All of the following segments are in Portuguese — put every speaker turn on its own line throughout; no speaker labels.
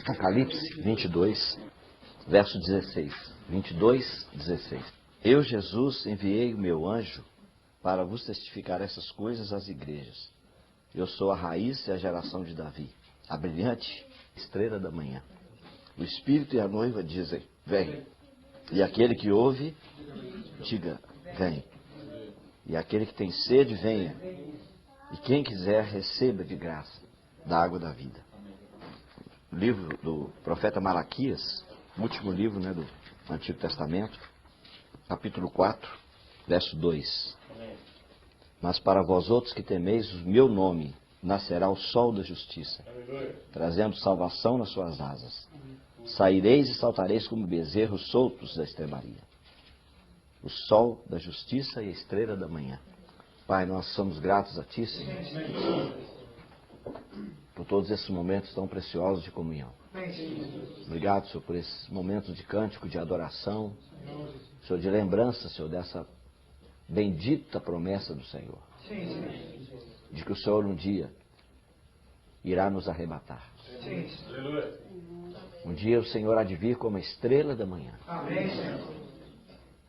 Apocalipse 22, verso 16. 22, 16. Eu, Jesus, enviei o meu anjo para vos testificar essas coisas às igrejas. Eu sou a raiz e a geração de Davi, a brilhante estrela da manhã. O Espírito e a noiva dizem, vem. E aquele que ouve, diga, vem. E aquele que tem sede, venha. E quem quiser, receba de graça da água da vida. O livro do profeta Malaquias, último livro, do Antigo Testamento, capítulo 4, verso 2. Mas para vós outros que temeis o meu nome, nascerá o sol da justiça, trazendo salvação nas suas asas. Saireis e saltareis como bezerros soltos da estrebaria. O sol da justiça e a estrela da manhã. Pai, nós somos gratos a Ti, Senhor, por todos esses momentos tão preciosos de comunhão. Obrigado, Senhor, por esses momentos de cântico, de adoração, Senhor, de lembrança, Senhor, dessa bendita promessa do Senhor, de que o Senhor um dia irá nos arrebatar. Um dia o Senhor há de vir como a estrela da manhã.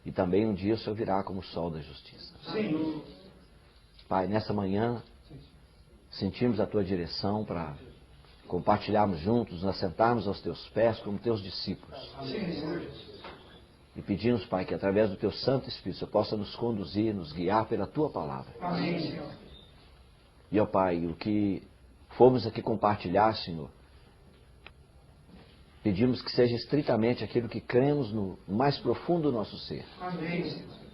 E também um dia o Senhor virá como o sol da justiça. Pai, nessa manhã sentimos a Tua direção para compartilharmos juntos, nos assentarmos aos Teus pés como Teus discípulos. E pedimos, Pai, que através do Teu Santo Espírito Senhor possa nos conduzir, nos guiar pela Tua palavra. E, ó Pai, o que formos aqui compartilhar, Senhor, pedimos que seja estritamente aquilo que cremos no mais profundo do nosso ser.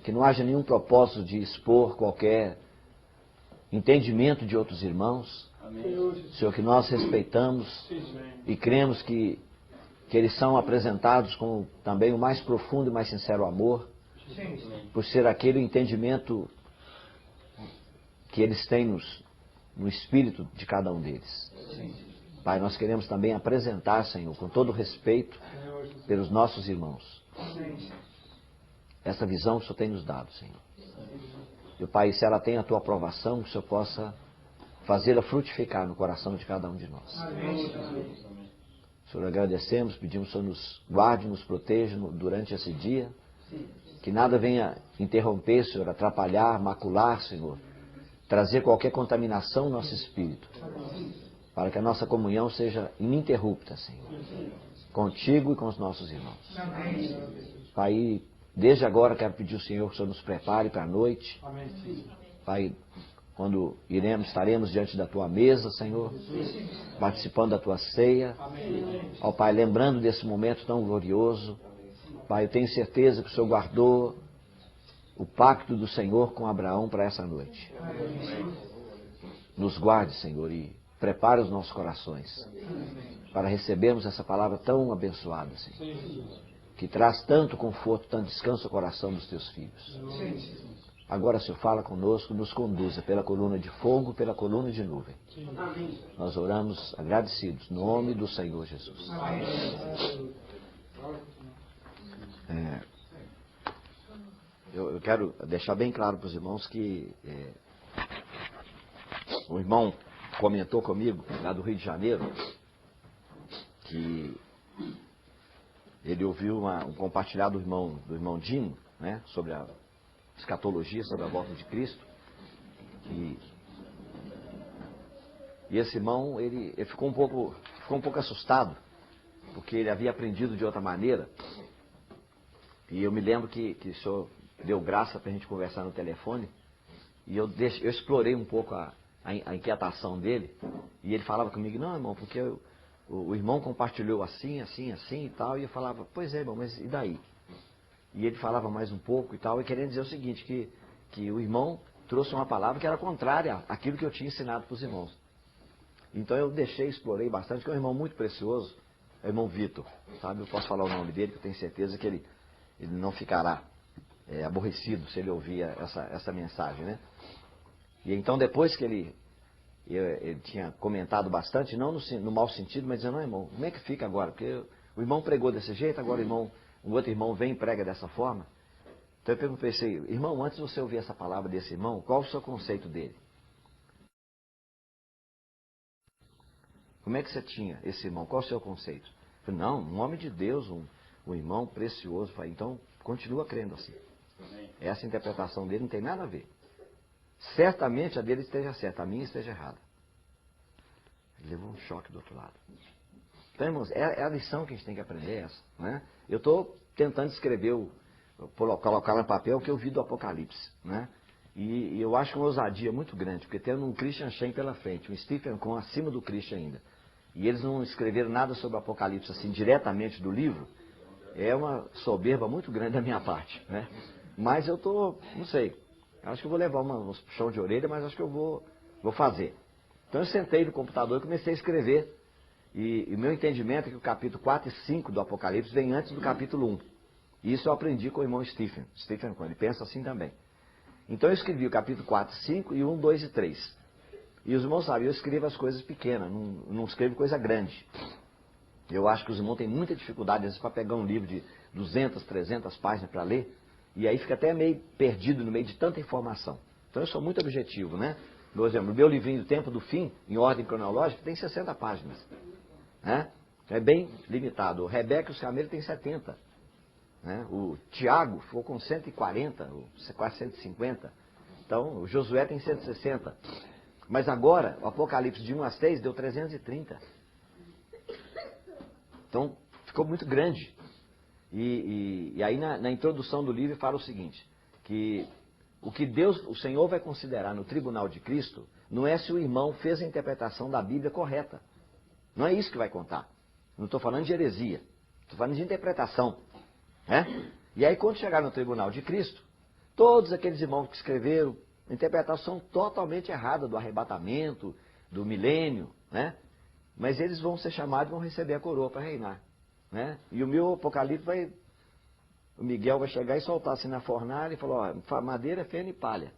Que não haja nenhum propósito de expor qualquer entendimento de outros irmãos. Senhor, que nós respeitamos e cremos que eles são apresentados com também o mais profundo e mais sincero amor, por ser aquele entendimento que eles têm no espírito de cada um deles. Pai, nós queremos também apresentar, Senhor, com todo respeito pelos nossos irmãos, essa visão que o Senhor tem nos dado, Senhor. E, Pai, se ela tem a Tua aprovação, que o Senhor possa fazê-la frutificar no coração de cada um de nós. Senhor, agradecemos, pedimos que o Senhor nos guarde, nos proteja durante esse dia, que nada venha interromper, Senhor, atrapalhar, macular, Senhor, trazer qualquer contaminação no nosso espírito, para que a nossa comunhão seja ininterrupta, Senhor, contigo e com os nossos irmãos. Pai, desde agora quero pedir ao Senhor que o Senhor nos prepare para a noite. Pai, quando estaremos diante da Tua mesa, Senhor, participando da Tua ceia. Ó Pai, lembrando desse momento tão glorioso. Pai, eu tenho certeza que o Senhor guardou o pacto do Senhor com Abraão para essa noite. Nos guarde, Senhor, e prepare os nossos corações para recebermos essa palavra tão abençoada, Senhor, que traz tanto conforto, tanto descanso ao coração dos Teus filhos. Agora, Senhor, fala conosco, nos conduza pela coluna de fogo, pela coluna de nuvem. Nós oramos agradecidos, no nome do Senhor Jesus. Eu quero deixar bem claro para os irmãos que o irmão comentou comigo, lá do Rio de Janeiro, que ele ouviu um compartilhado do irmão Dino, sobre a escatologia, sobre a volta de Cristo. E esse irmão, ele ficou um pouco assustado, porque ele havia aprendido de outra maneira. E eu me lembro que o senhor deu graça para a gente conversar no telefone, e eu explorei um pouco a inquietação dele, e ele falava comigo, não, irmão, porque o irmão compartilhou assim, assim, assim e tal, e eu falava, pois é, irmão, mas e daí? E ele falava mais um pouco e tal, e querendo dizer o seguinte, que o irmão trouxe uma palavra que era contrária àquilo que eu tinha ensinado para os irmãos. Então eu explorei bastante, que é um irmão muito precioso, é o irmão Vitor, sabe? Eu posso falar o nome dele, que eu tenho certeza que ele não ficará aborrecido se ele ouvir essa mensagem, E então depois que ele tinha comentado bastante, não no mau sentido, mas dizendo, não, irmão, como é que fica agora? Porque o irmão pregou desse jeito, agora um outro irmão vem e prega dessa forma. Então eu pensei, irmão, antes de você ouvir essa palavra desse irmão, qual o seu conceito dele? Como é que você tinha esse irmão? Qual é o seu conceito? Eu falei, não, um homem de Deus, um irmão precioso. Eu falei, então, continua crendo assim. Essa interpretação dele não tem nada a ver. Certamente a dele esteja certa, a minha esteja errada. Ele levou um choque do outro lado. Então, irmãos, é a lição que a gente tem que aprender essa. Né? Eu estou tentando escrever, colocar no papel o que eu vi do Apocalipse. Né? E eu acho uma ousadia muito grande, porque tendo um Christian Shen pela frente, um Stephen Cohn acima do Christian ainda, e eles não escreveram nada sobre o Apocalipse assim diretamente do livro, é uma soberba muito grande da minha parte. Né? Mas eu estou, não sei, acho que eu vou levar uns puxão de orelha, mas acho que eu vou fazer. Então eu sentei no computador e comecei a escrever. E o meu entendimento é que o capítulo 4 e 5 do Apocalipse vem antes do capítulo 1. E isso eu aprendi com o irmão Stephen Cohn, ele pensa assim também. Então eu escrevi o capítulo 4 e 5 e 1, 2 e 3. E os irmãos sabem, eu escrevo as coisas pequenas, não escrevo coisa grande. Eu acho que os irmãos têm muita dificuldade, às vezes, para pegar um livro de 200, 300 páginas para ler, e aí fica até meio perdido no meio de tanta informação. Então eu sou muito objetivo, né? Por exemplo, o meu livrinho do Tempo do Fim, em ordem cronológica, tem 60 páginas. Né? É bem limitado. O Rebeca e os Camelos tem 70. Né? O Tiago ficou com 140, quase 150. Então, o Josué tem 160. Mas agora, o Apocalipse de 1 a 6 deu 330. Então, ficou muito grande. E aí, na introdução do livro, fala o seguinte, que o que Deus, o Senhor vai considerar no tribunal de Cristo, não é se o irmão fez a interpretação da Bíblia correta. Não é isso que vai contar. Não estou falando de heresia. Estou falando de interpretação. Né? E aí, quando chegar no tribunal de Cristo, todos aqueles irmãos que escreveram a interpretação totalmente errada do arrebatamento, do milênio, né? Mas eles vão ser chamados e vão receber a coroa para reinar. Né? E o meu Apocalipse vai... O Miguel vai chegar e soltar assim na fornalha e falar, ó, madeira, feno e palha.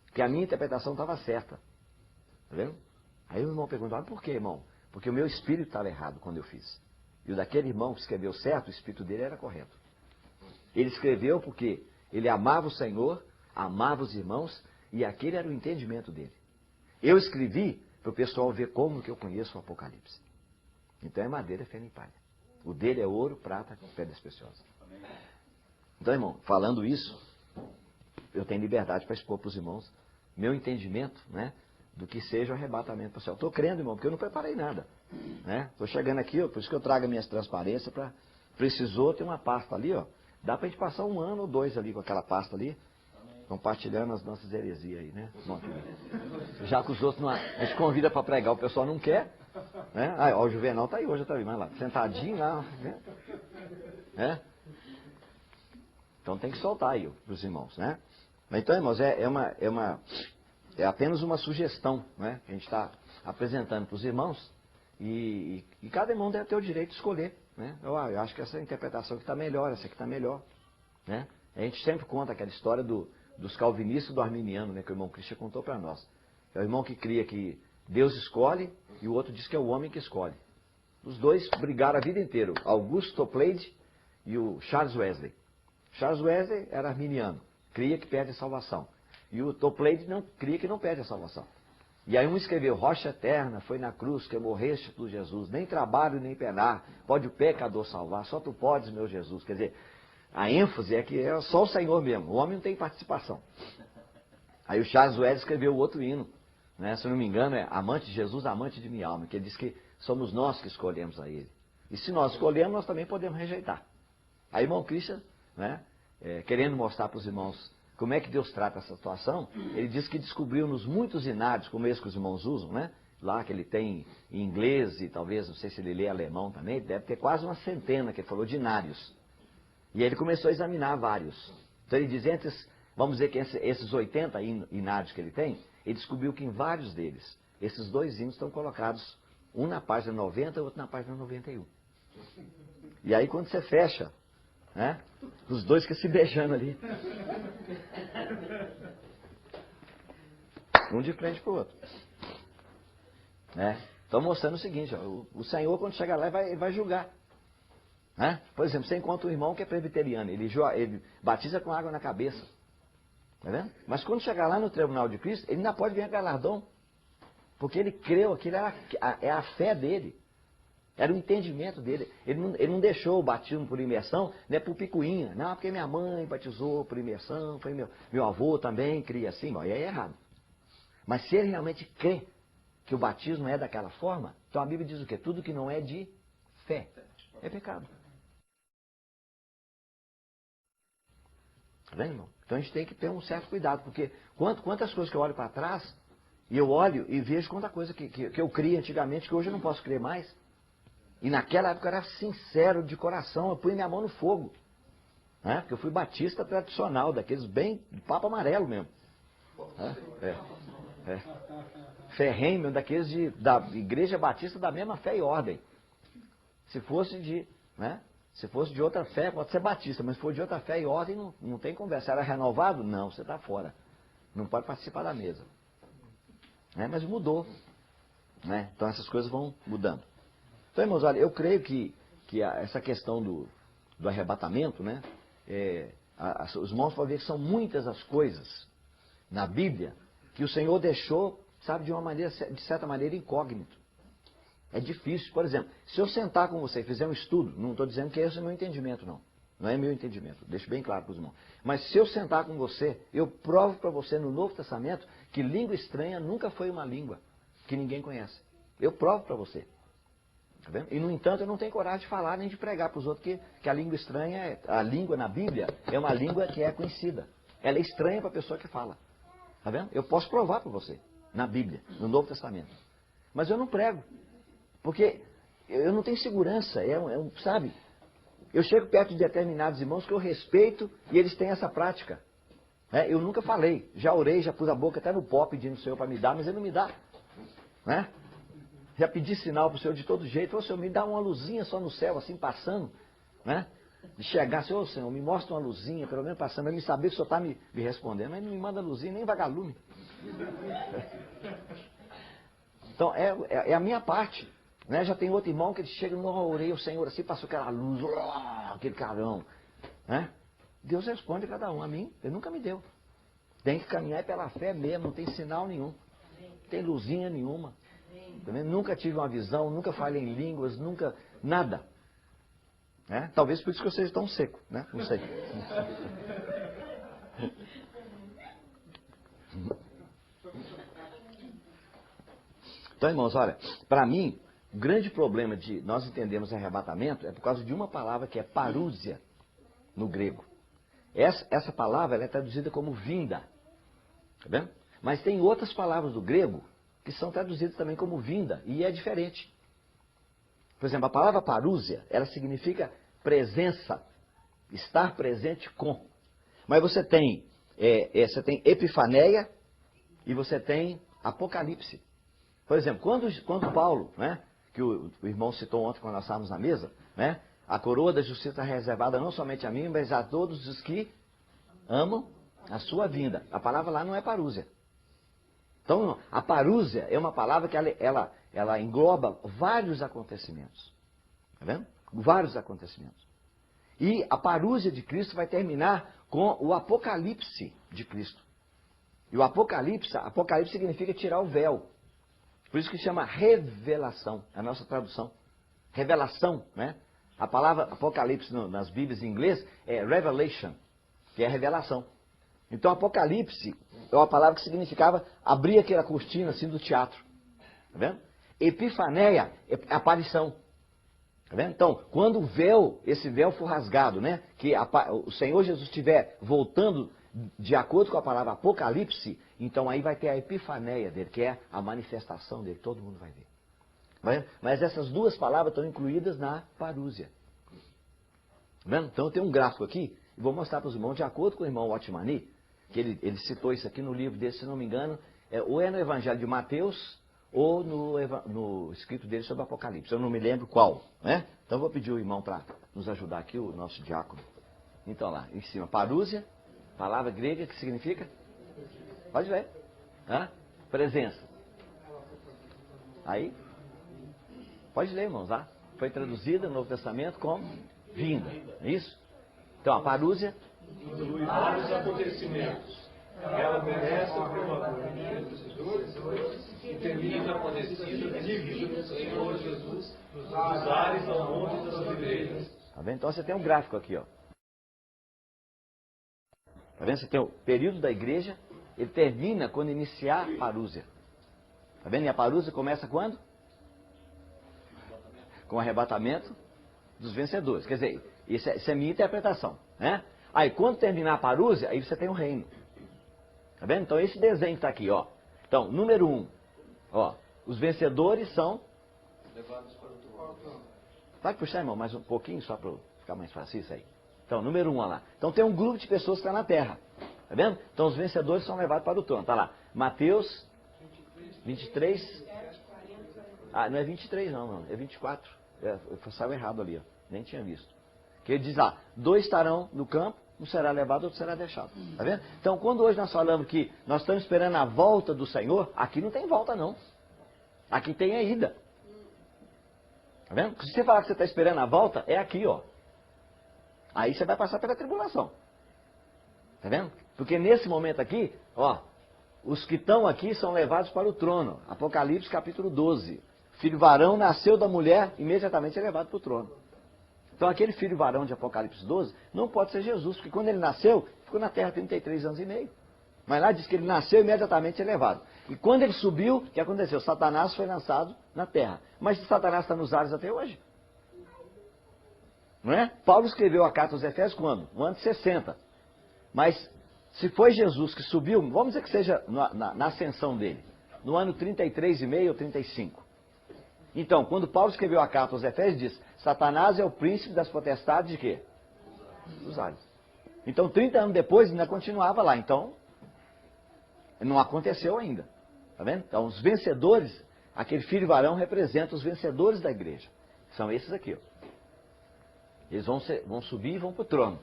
Porque a minha interpretação estava certa. Tá vendo? Aí o irmão perguntou, por que, irmão? Porque o meu espírito estava errado quando eu fiz. E o daquele irmão que escreveu certo, o espírito dele era correto. Ele escreveu porque ele amava o Senhor, amava os irmãos, e aquele era o entendimento dele. Eu escrevi para o pessoal ver como que eu conheço o Apocalipse. Então é madeira, feno e palha. O dele é ouro, prata, pedras preciosas. Então, irmão, falando isso, eu tenho liberdade para expor para os irmãos meu entendimento, né, do que seja o arrebatamento para o céu. Estou crendo, irmão, porque eu não preparei nada. Estou chegando aqui, ó, por isso que eu trago minhas transparências. Precisou ter uma pasta ali, ó. Dá para a gente passar 1 ano ou 2 ali com aquela pasta ali, compartilhando as nossas heresias aí, né? Bom, já que os outros não... A gente convida para pregar, o pessoal não quer. Né? Ó, o Juvenal está aí hoje, está aí, mas lá, sentadinho lá. Né? Então tem que soltar aí para os irmãos, né? Então, irmãos, é apenas uma sugestão, né, que a gente está apresentando para os irmãos, e cada irmão deve ter o direito de escolher. Né? Eu acho que essa interpretação aqui está melhor, essa aqui está melhor. Né? A gente sempre conta aquela história dos calvinistas e do arminiano, né, que o irmão Christian contou para nós. É o irmão que cria que Deus escolhe e o outro diz que é o homem que escolhe. Os dois brigaram a vida inteira, Augusto Toplady e o Charles Wesley. Charles Wesley era arminiano, cria que perde a salvação. E o Toplady não cria que não perde a salvação. E aí um escreveu, rocha eterna, foi na cruz que morreste por Jesus, nem trabalho nem penar, pode o pecador salvar, só tu podes, meu Jesus. Quer dizer, a ênfase é que é só o Senhor mesmo, o homem não tem participação. Aí o Charles Wesley escreveu o outro hino, né, se eu não me engano é amante de Jesus, amante de minha alma, que ele diz que somos nós que escolhemos a ele. E se nós escolhemos, nós também podemos rejeitar. Aí o irmão Christian, né, querendo mostrar para os irmãos como é que Deus trata essa situação, ele diz que descobriu nos muitos inários, como esse que os irmãos usam, né? Lá que ele tem em inglês e talvez, não sei se ele lê alemão também, deve ter quase uma centena que ele falou de inários. E aí ele começou a examinar vários. Então ele diz, vamos dizer que esses 80 inários que ele tem, ele descobriu que em vários deles, esses 2 hinos estão colocados, um na página 90 e outro na página 91. E aí quando você fecha, né, os dois ficam se beijando ali. Um de frente para o outro. Estão mostrando o seguinte, ó, o Senhor quando chegar lá vai julgar. Né? Por exemplo, você encontra um irmão que é presbiteriano, ele batiza com água na cabeça. Tá vendo? Mas quando chegar lá no tribunal de Cristo, ele ainda pode ganhar galardão.
Porque ele creu, aquilo era a fé dele. Era o entendimento dele. Ele não deixou o batismo por imersão, né, por picuinha. Não, porque minha mãe batizou por imersão, foi meu avô também cria assim. Bom, e aí é errado. Mas se ele realmente crê que o batismo é daquela forma, então a Bíblia diz o quê? Tudo que não é de fé é pecado. Tá vendo, irmão? Então a gente tem que ter um certo cuidado, porque quantas coisas que eu olho para trás, e eu olho e vejo quanta coisa que eu criei antigamente, que hoje eu não posso crer mais. E naquela época eu era sincero, de coração, eu pus minha mão no fogo. Né? Porque eu fui batista tradicional, daqueles bem papo amarelo mesmo. Ferrenho mesmo, daqueles da igreja batista da mesma fé e ordem. Se fosse de outra fé, pode ser batista, mas se for de outra fé e ordem, não tem conversa. Era renovado? Não, você está fora. Não pode participar da mesa. Mas mudou. Né? Então essas coisas vão mudando. Então, irmãos, olha, eu creio que essa questão do arrebatamento, né? Os irmãos podem ver que são muitas as coisas na Bíblia que o Senhor deixou, sabe, de certa maneira, incógnito. É difícil. Por exemplo, se eu sentar com você e fizer um estudo, não estou dizendo que esse é meu entendimento, não. Não é meu entendimento, deixo bem claro para os irmãos. Mas se eu sentar com você, eu provo para você no Novo Testamento que língua estranha nunca foi uma língua que ninguém conhece. Eu provo para você. Tá vendo? E, no entanto, eu não tenho coragem de falar nem de pregar para os outros que a língua estranha, a língua na Bíblia, é uma língua que é conhecida. Ela é estranha para a pessoa que fala. Tá vendo? Eu posso provar para você, na Bíblia, no Novo Testamento. Mas eu não prego. Porque eu não tenho segurança, sabe? Eu chego perto de determinados irmãos que eu respeito e eles têm essa prática. Eu nunca falei, já orei, já pus a boca até no pó pedindo ao Senhor para me dar, mas Ele não me dá. Né? Já pedi sinal para o Senhor de todo jeito, ô Senhor, me dá uma luzinha só no céu, assim, passando. Né? De chegar assim, ô Senhor, me mostra uma luzinha, pelo menos passando, para me saber que o Senhor está me respondendo, mas não me manda luzinha, nem vagalume. Então, é a minha parte. Né? Já tem outro irmão que ele chega, não orei o Senhor assim, passou aquela luz, aquele carão. Né? Deus responde a cada um. A mim, Ele nunca me deu. Tem que caminhar pela fé mesmo, não tem sinal nenhum. Não tem luzinha nenhuma. Também nunca tive uma visão, nunca falei em línguas, nunca, nada. Né? Talvez por isso que eu seja tão seco, né? Não sei. Então, irmãos, olha, para mim, o grande problema de nós entendermos arrebatamento é por causa de uma palavra que é parúzia, no grego. Essa palavra ela é traduzida como vinda. Tá vendo? Mas tem outras palavras do grego que são traduzidas também como vinda, e é diferente. Por exemplo, a palavra parúzia, ela significa presença, estar presente com. Mas você tem epifaneia e você tem apocalipse. Por exemplo, quando Paulo, né, que o irmão citou ontem quando nós estávamos na mesa, né, a coroa da justiça é reservada não somente a mim, mas a todos os que amam a sua vinda. A palavra lá não é parúzia. Então, a parúzia é uma palavra que ela engloba vários acontecimentos. Tá vendo? Vários acontecimentos. E a parúzia de Cristo vai terminar com o apocalipse de Cristo. E o apocalipse significa tirar o véu. Por isso que chama revelação, a nossa tradução. Revelação, né? A palavra apocalipse nas Bíblias em inglês é revelation, que é revelação. Então, Apocalipse é uma palavra que significava abrir aquela cortina assim do teatro. Tá vendo? Epifaneia é aparição. Tá vendo? Então, quando esse véu for rasgado, né? Que o Senhor Jesus estiver voltando de acordo com a palavra Apocalipse, então aí vai ter a epifaneia dele, que é a manifestação dele, todo mundo vai ver. Tá vendo? Mas essas duas palavras estão incluídas na parúzia. Tá vendo? Então, tem um gráfico aqui, e vou mostrar para os irmãos, de acordo com o irmão Otmani, que ele citou isso aqui no livro dele, se não me engano, ou é no Evangelho de Mateus, ou no escrito dele sobre Apocalipse. Eu não me lembro qual. Né? Então vou pedir o irmão para nos ajudar aqui, o nosso diácono. Então lá, em cima, parúzia, palavra grega que significa? Pode ver. Presença. Aí, pode ler, irmãos, lá. Foi traduzida no Novo Testamento como vinda. É isso? Então, a parúzia.
Inclui vários acontecimentos. Ela começa com a agonia dos vencedores e termina com a descida divina do Senhor Jesus nos ares ao monte das oliveiras.
Tá vendo? Então você tem um gráfico aqui, ó. Tá vendo? Você tem o período da igreja, ele termina quando iniciar a parúzia. Tá vendo? E a parúzia começa quando? Com o arrebatamento dos vencedores. Quer dizer, isso é minha interpretação, né? Aí, quando terminar a parúzia, aí você tem o reino. Tá vendo? Então, esse desenho está aqui, ó. Então, número 1, ó. Os vencedores são...
Levados para o trono.
Pode puxar, irmão, mais um pouquinho, só para ficar mais fácil isso aí. Então, número 1, olha lá. Então, tem um grupo de pessoas que está na terra. Tá vendo? Então, os vencedores são levados para o trono. Tá lá. Mateus 23... Ah, não é 23 não, é 24. Eu saiu errado ali, ó. Nem tinha visto. Que ele diz lá, 2 estarão no campo, um será levado, outro será deixado. Tá vendo? Então, quando hoje nós falamos que nós estamos esperando a volta do Senhor, aqui não tem volta, não. Aqui tem a ida. Tá vendo? Se você falar que você está esperando a volta, é aqui, ó. Aí você vai passar pela tribulação. Tá vendo? Porque nesse momento aqui, ó, os que estão aqui são levados para o trono. Apocalipse capítulo 12. Filho varão nasceu da mulher, imediatamente é levado para o trono. Então aquele filho varão de Apocalipse 12 não pode ser Jesus, porque quando ele nasceu, ficou na terra 33 anos e meio. Mas lá diz que ele nasceu imediatamente é levado. E quando ele subiu, o que aconteceu? Satanás foi lançado na terra. Mas Satanás está nos ares até hoje. Não é? Paulo escreveu a carta aos Efésios quando? No ano de 60. Mas se foi Jesus que subiu, vamos dizer que seja na ascensão dele, no ano 33 e meio ou 35. Então, quando Paulo escreveu a carta aos Efésios, diz, Satanás é o príncipe das potestades de quê? Dos ares. Então, 30 anos depois, ainda continuava lá. Então, não aconteceu ainda. Tá vendo? Então, os vencedores, aquele filho varão representa os vencedores da igreja. São esses aqui, ó. Eles vão subir e vão para o trono.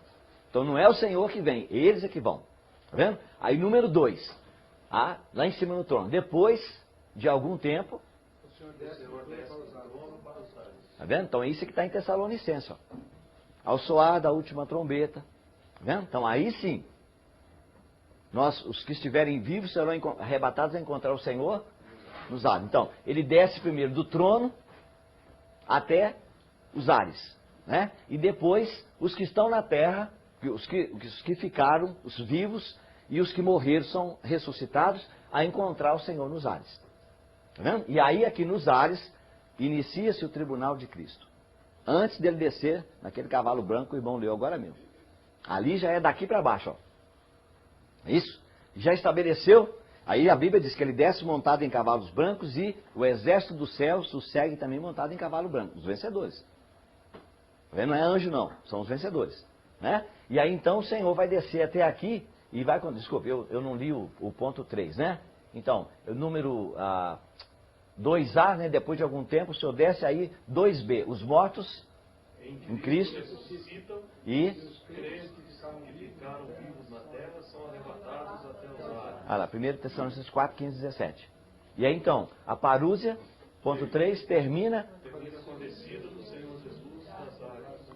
Então, não é o Senhor que vem, eles é que vão. Tá vendo? Aí, número 2. Lá em cima no trono. Depois de algum tempo... Tá vendo? Então, é isso que está em Tessalonicenses, ó. Ao soar da última trombeta. Tá vendo? Então, aí sim, os que estiverem vivos serão arrebatados a encontrar o Senhor nos ares. Então, ele desce primeiro do trono até os ares, né? E depois, os que estão na terra, os que ficaram, os vivos e os que morreram são ressuscitados a encontrar o Senhor nos ares. Tá vendo? E aí, aqui nos ares, inicia-se o tribunal de Cristo. Antes dele descer naquele cavalo branco que o irmão leu agora mesmo. Ali já é daqui para baixo, ó. Isso. Já estabeleceu. Aí a Bíblia diz que ele desce montado em cavalos brancos e o exército dos céus o segue também montado em cavalo branco. Os vencedores. Tá vendo? Não é anjo não, são os vencedores. Né? E aí então o Senhor vai descer até aqui e vai... Desculpe, eu não li o ponto 3, né? Então, o número 2A, né? Depois de algum tempo, o Senhor desce aí 2B. Os mortos em Cristo
ressuscitam
e
os crentes que ficaram vivos na terra são arrebatados até os ares.
olha lá, 1 Tessalonicenses 4, 15, 17. E aí então, a parúzia, ponto 3, termina
Com a descida do Senhor Jesus das ares,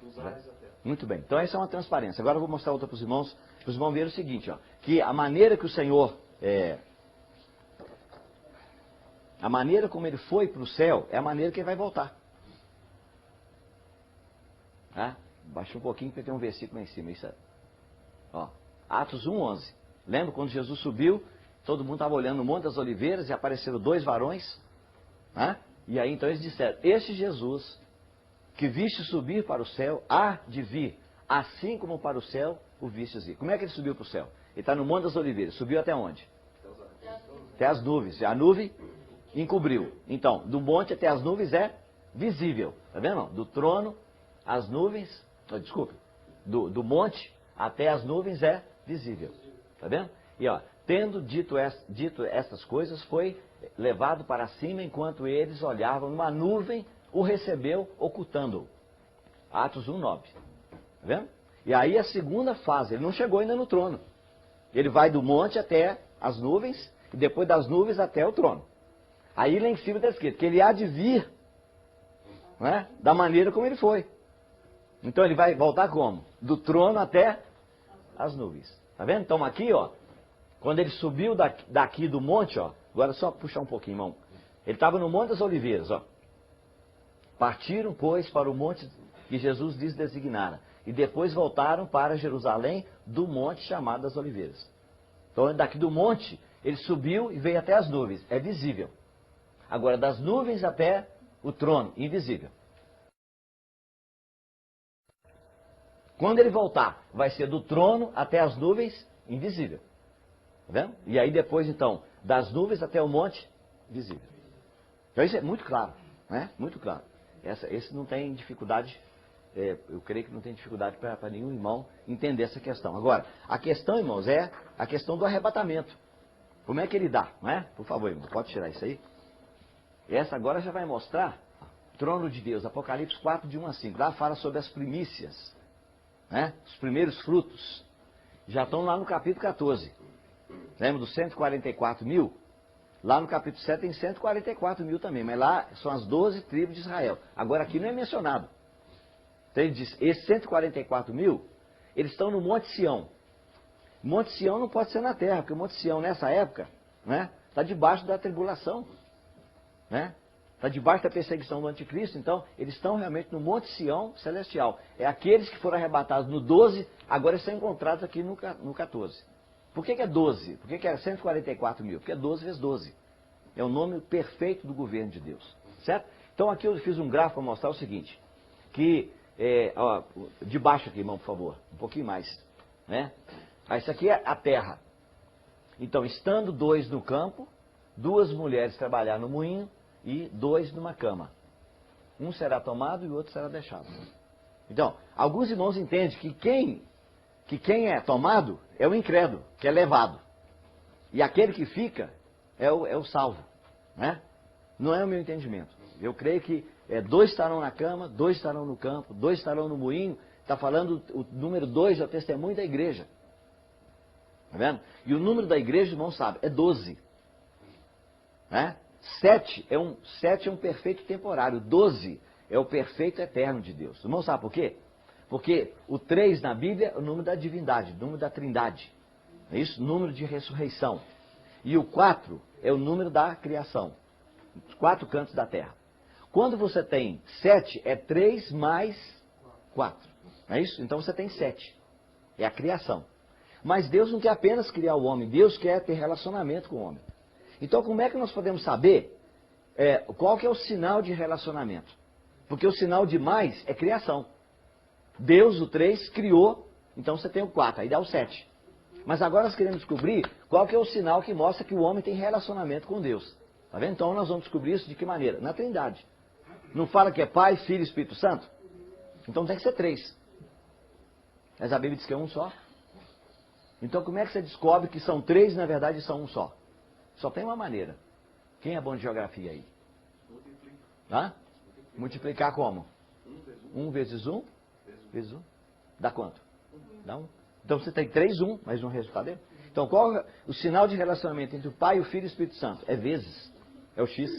dos ares até.
Muito bem, então essa é uma transparência. Agora eu vou mostrar outra para os irmãos verem o seguinte, ó, que a maneira que o Senhor, a maneira como ele foi para o céu, é a maneira que ele vai voltar. Baixa um pouquinho porque tem um versículo lá em cima, isso ó, Atos 1:11. Lembra quando Jesus subiu, todo mundo estava olhando no Monte das Oliveiras e apareceram 2 varões, e aí então eles disseram, este Jesus que viste subir para o céu, há de vir, assim como para o céu o vistes ir. Como é que ele subiu para o céu? Ele está no Monte das Oliveiras, subiu até onde? Até as nuvens, a nuvem encobriu. Então, do monte até as nuvens é visível, tá vendo? Do trono, as nuvens, do monte até as nuvens é visível, tá vendo? E ó, tendo dito estas coisas, foi levado para cima enquanto eles olhavam numa nuvem, o recebeu ocultando-o. Atos 1:9. Tá vendo? E aí a segunda fase, ele não chegou ainda no trono. Ele vai do monte até as nuvens, e depois das nuvens até o trono. Aí lá em cima está escrito que ele há de vir, né, da maneira como ele foi. Então ele vai voltar como? Do trono até as nuvens. Tá vendo? Então aqui, ó, Quando ele subiu daqui do monte, ó, agora só puxar um pouquinho, irmão. Ele estava no Monte das Oliveiras, ó. Partiram, pois, para o monte que Jesus lhes designara. E depois voltaram para Jerusalém do monte chamado das Oliveiras. Então, daqui do monte, ele subiu e veio até as nuvens. É visível. Agora, das nuvens até o trono, invisível. Quando ele voltar, vai ser do trono até as nuvens, invisível. Tá vendo? E aí depois, então, das nuvens até o monte, visível. Então isso é muito claro, né? Muito claro. Esse não tem dificuldade, eu creio que não tem dificuldade para nenhum irmão entender essa questão. Agora, a questão, irmãos, é a questão do arrebatamento. Como é que ele dá, não é? Por favor, irmão, pode tirar isso aí. Essa agora já vai mostrar o trono de Deus, Apocalipse 4, de 1 a 5. Lá fala sobre as primícias, né? Os primeiros frutos. Já estão lá no capítulo 14. Lembra dos 144 mil? Lá no capítulo 7 tem 144 mil também, mas lá são as 12 tribos de Israel. Agora aqui não é mencionado. Então ele diz, esses 144 mil, eles estão no Monte Sião. Monte Sião não pode ser na terra, porque o Monte Sião nessa época, né, está debaixo da tribulação. Né? Está debaixo da perseguição do anticristo, então eles estão realmente no Monte Sião celestial. É aqueles que foram arrebatados no 12, agora estão encontrados aqui no 14. Por que é 12? Por que é 144 mil? Porque é 12 vezes 12. É o nome perfeito do governo de Deus. Certo? Então aqui eu fiz um gráfico para mostrar o seguinte. Que, ó, de baixo aqui, irmão, por favor. Um pouquinho mais. Né? Isso aqui é a terra. Então, estando 2 no campo, 2 mulheres trabalhar no moinho e 2 numa cama. Um será tomado e o outro será deixado. Então, alguns irmãos entendem que quem é tomado é o incrédulo, que é levado. E aquele que fica é o salvo. Né? Não é o meu entendimento. Eu creio que 2 estarão na cama, 2 estarão no campo, 2 estarão no moinho. Está falando, o número 2 é o testemunho da igreja. Está vendo? E o número da igreja, irmão, sabe, é 12. Né? 7 é um perfeito temporário. 12 é o perfeito eterno de Deus. O irmão sabe por quê? Porque o 3 na Bíblia é o número da divindade, o número da trindade. É isso? Número de ressurreição. E o 4 é o número da criação. Os 4 cantos da terra. Quando você tem 7, é 3 mais 4. Não é isso? Então você tem 7. É a criação. Mas Deus não quer apenas criar o homem, Deus quer ter relacionamento com o homem. Então como é que nós podemos saber qual que é o sinal de relacionamento? Porque o sinal de mais é criação. Deus, o 3, criou, então você tem o 4, aí dá o 7. Mas agora nós queremos descobrir qual que é o sinal que mostra que o homem tem relacionamento com Deus. Tá vendo? Então nós vamos descobrir isso de que maneira? Na Trindade. Não fala que é Pai, Filho e Espírito Santo? Então tem que ser 3. Mas a Bíblia diz que é um só. Então como é que você descobre que são 3 e na verdade são um só? Só tem uma maneira. Quem é bom de geografia aí? Hã? Multiplicar como? 1 vezes 1 vezes 1. Dá quanto? Dá 1. Então você tem 3, 1, mais um resultado dele. Então qual é o sinal de relacionamento entre o Pai, o Filho e o Espírito Santo? É vezes. É o X.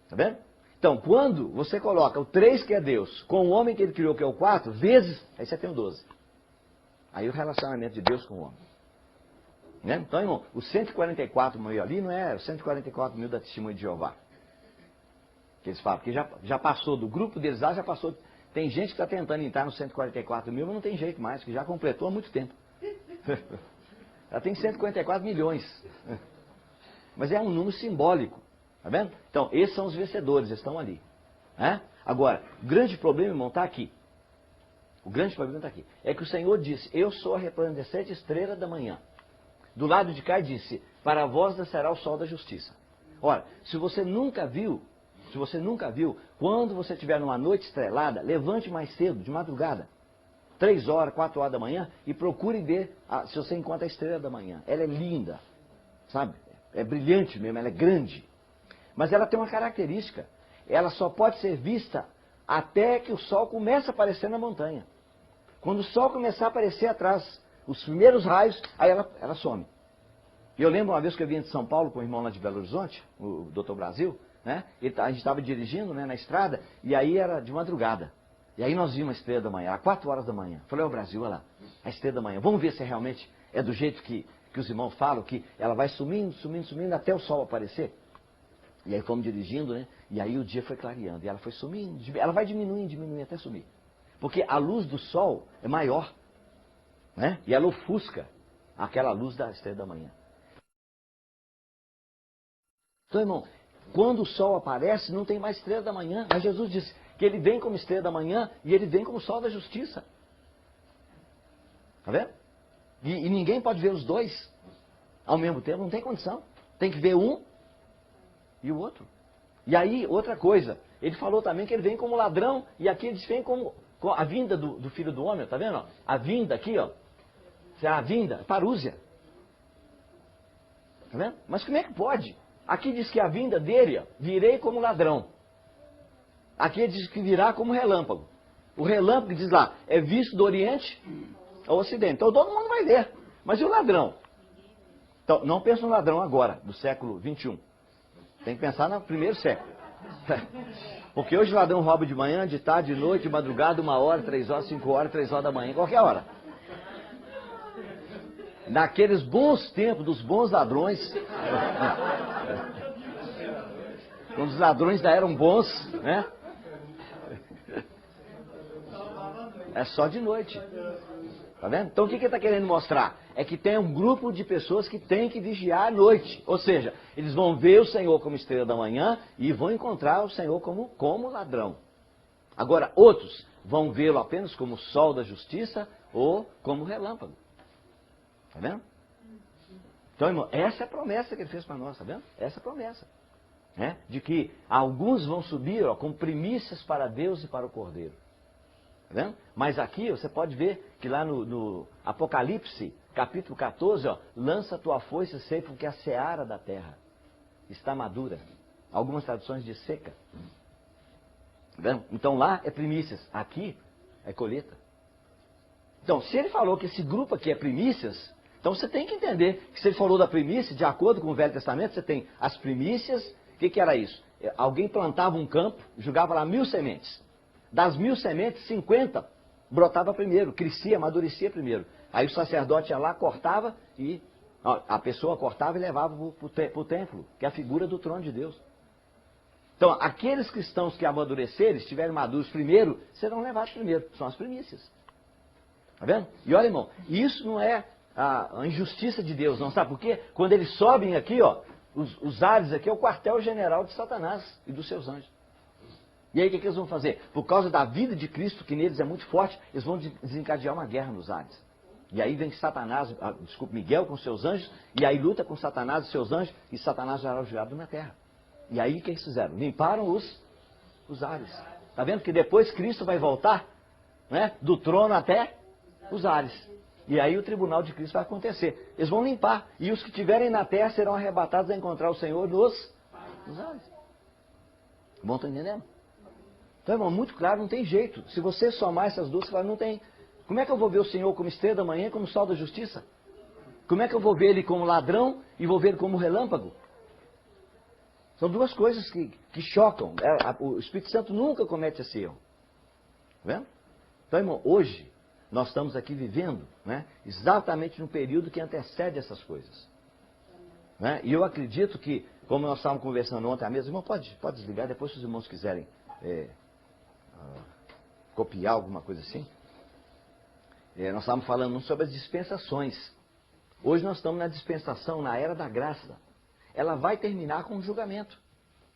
Tá vendo? Então quando você coloca o 3 que é Deus com o homem que ele criou que é o 4, vezes, aí você tem o 12. Aí o relacionamento de Deus com o homem. Né? Então, irmão, os 144 mil ali não é os 144 mil da Testemunha de Jeová. Que eles falam, porque já passou do grupo deles lá, já passou. Tem gente que está tentando entrar nos 144 mil, mas não tem jeito mais, que já completou há muito tempo. Já tem 144 milhões. Mas é um número simbólico. Tá vendo? Então, esses são os vencedores, estão ali. Né? Agora, o grande problema, irmão, está aqui. O grande problema está aqui. É que o Senhor disse, eu sou a resplandecente estrela da manhã. Do lado de cá disse, para vós nascerá o sol da justiça. Ora, se você nunca viu, quando você estiver numa noite estrelada, levante mais cedo, de madrugada, 3 horas, 4 horas da manhã, e procure ver se você encontra a estrela da manhã. Ela é linda, sabe? É brilhante mesmo, ela é grande. Mas ela tem uma característica, ela só pode ser vista até que o sol comece a aparecer na montanha. Quando o sol começar a aparecer atrás, os primeiros raios, aí ela some. E eu lembro uma vez que eu vim de São Paulo com o irmão lá de Belo Horizonte, o Dr. Brasil, né? A gente estava dirigindo, né, na estrada, e aí era de madrugada. E aí nós vimos a estrela da manhã, às 4 horas da manhã. Falei, Brasil, olha lá, a estrela da manhã. Vamos ver se realmente é do jeito que que os irmãos falam, que ela vai sumindo, sumindo, sumindo, até o sol aparecer. E aí fomos dirigindo, né? E aí o dia foi clareando. E ela foi sumindo, ela vai diminuindo, diminuindo até sumir. Porque a luz do sol é maior, né? E ela ofusca aquela luz da estrela da manhã. Então, irmão, quando o sol aparece, não tem mais estrela da manhã. Mas Jesus disse que ele vem como estrela da manhã e ele vem como sol da justiça. Tá vendo? E ninguém pode ver os dois ao mesmo tempo, não tem condição. Tem que ver um e o outro. E aí, outra coisa, ele falou também que ele vem como ladrão, e aqui ele vem como a vinda do Filho do Homem, tá vendo? A vinda aqui, ó. A vinda, parúzia. Tá vendo? Mas como é que pode? Aqui diz que a vinda dele, ó, virei como ladrão. Aqui ele diz que virá como relâmpago. O relâmpago diz lá, é visto do Oriente ao Ocidente. Então todo mundo vai ver. Mas e o ladrão? Então, não pensa no ladrão agora, do século 21. Tem que pensar no primeiro século. Porque hoje o ladrão rouba de manhã, de tarde, de noite, de madrugada, 1 hora, 3 horas, 5 horas, 3 horas da manhã, qualquer hora. Naqueles bons tempos dos bons ladrões, quando os ladrões ainda eram bons, né? É só de noite. Tá vendo? Então o que ele está querendo mostrar? É que tem um grupo de pessoas que tem que vigiar à noite. Ou seja, eles vão ver o Senhor como estrela da manhã e vão encontrar o Senhor como ladrão. Agora, outros vão vê-lo apenas como sol da justiça ou como relâmpago. Tá vendo? Então, irmão, essa é a promessa que ele fez para nós, tá vendo? Essa é a promessa. Né? De que alguns vão subir, ó, com primícias para Deus e para o Cordeiro. Tá vendo? Mas aqui você pode ver que lá no Apocalipse, capítulo 14, ó, lança a tua foice e sei porque a seara da terra está madura. Algumas traduções de seca. Tá vendo? Então lá é primícias, aqui é colheita. Então, se ele falou que esse grupo aqui é primícias, então você tem que entender que se ele falou da primícia, de acordo com o Velho Testamento, você tem as primícias. O que era isso? Alguém plantava um campo, jogava lá 1000 sementes. Das 1000 sementes, 50 brotava primeiro, crescia, amadurecia primeiro. Aí o sacerdote ia lá, cortava e a pessoa cortava e levava para o templo, que é a figura do trono de Deus. Então, aqueles cristãos que amadurecerem, estiverem maduros primeiro, serão levados primeiro. São as primícias. Tá vendo? E olha, irmão, isso não é a injustiça de Deus, não. Sabe por quê? Quando eles sobem aqui, ó, os ares aqui é o quartel-general de Satanás e dos seus anjos. E aí o que eles vão fazer? Por causa da vida de Cristo, que neles é muito forte, eles vão desencadear uma guerra nos ares. E aí vem Satanás, Miguel com seus anjos, e aí luta com Satanás e seus anjos, e Satanás já era jogado na terra. E aí o que eles fizeram? Limparam os ares. Está vendo que depois Cristo vai voltar, né, do trono até os ares. E aí o tribunal de Cristo vai acontecer. Eles vão limpar. E os que estiverem na terra serão arrebatados a encontrar o Senhor nos ares. Bom, estão entendendo? Então, irmão, muito claro, não tem jeito. Se você somar essas duas, você fala, não tem. Como é que eu vou ver o Senhor como estrela da manhã e como sol da justiça? Como é que eu vou ver Ele como ladrão e vou ver Ele como relâmpago? São duas coisas que chocam. O Espírito Santo nunca comete esse erro. Tá vendo? Então, irmão, hoje nós estamos aqui vivendo, né, exatamente no período que antecede essas coisas. Né? E eu acredito que, como nós estávamos conversando ontem à mesa, irmão, pode desligar, depois se os irmãos quiserem copiar alguma coisa assim. Nós estávamos falando sobre as dispensações. Hoje nós estamos na dispensação, na era da graça. Ela vai terminar com o julgamento.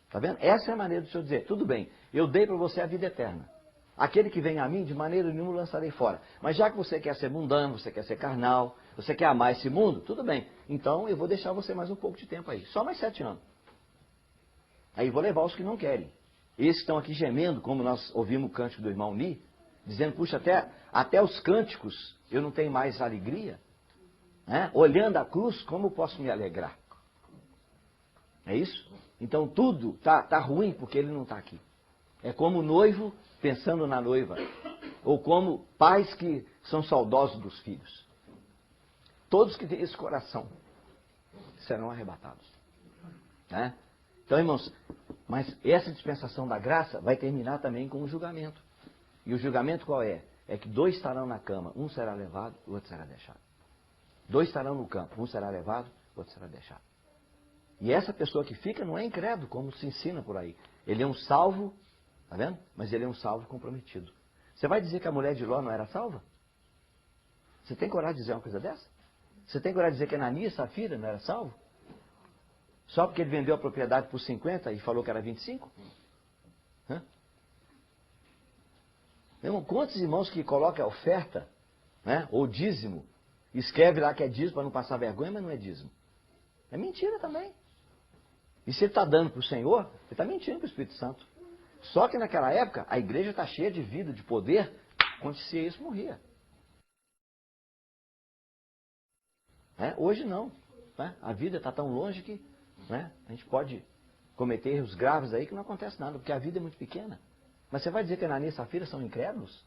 Está vendo? Essa é a maneira do Senhor dizer, tudo bem, eu dei para você a vida eterna. Aquele que vem a mim, de maneira nenhuma o lançarei fora. Mas já que você quer ser mundano, você quer ser carnal, você quer amar esse mundo, tudo bem. Então eu vou deixar você mais um pouco de tempo aí. Só mais 7 anos. Aí vou levar os que não querem. Esses estão aqui gemendo, como nós ouvimos o cântico do irmão Ni, dizendo, puxa, até os cânticos eu não tenho mais alegria. Né? Olhando a cruz, como eu posso me alegrar? É isso? Então tudo tá ruim porque ele não está aqui. É como o noivo pensando na noiva. Ou como pais que são saudosos dos filhos. Todos que têm esse coração serão arrebatados. Né? Então, irmãos, mas essa dispensação da graça vai terminar também com o julgamento. E o julgamento qual é? É que 2 estarão na cama, um será levado, o outro será deixado. 2 estarão no campo, um será levado, outro será deixado. E essa pessoa que fica não é incrédulo, como se ensina por aí. Ele é um salvo, tá vendo? Mas ele é um salvo comprometido. Você vai dizer que a mulher de Ló não era salva? Você tem coragem de dizer uma coisa dessa? Você tem coragem de dizer que Ananias e Safira não era salvo? Só porque ele vendeu a propriedade por 50 e falou que era 25? Hã? Irmão, quantos irmãos que colocam a oferta, né, ou dízimo, escreve lá que é dízimo para não passar vergonha, mas não é dízimo. É mentira também. E se ele está dando para o Senhor, ele está mentindo para o Espírito Santo. Só que naquela época, a igreja está cheia de vida, de poder, acontecia isso, morria. Hoje não. Né? A vida está tão longe que, né, a gente pode cometer erros graves aí que não acontece nada, porque a vida é muito pequena. Mas você vai dizer que Ananias e Safira são incrédulos?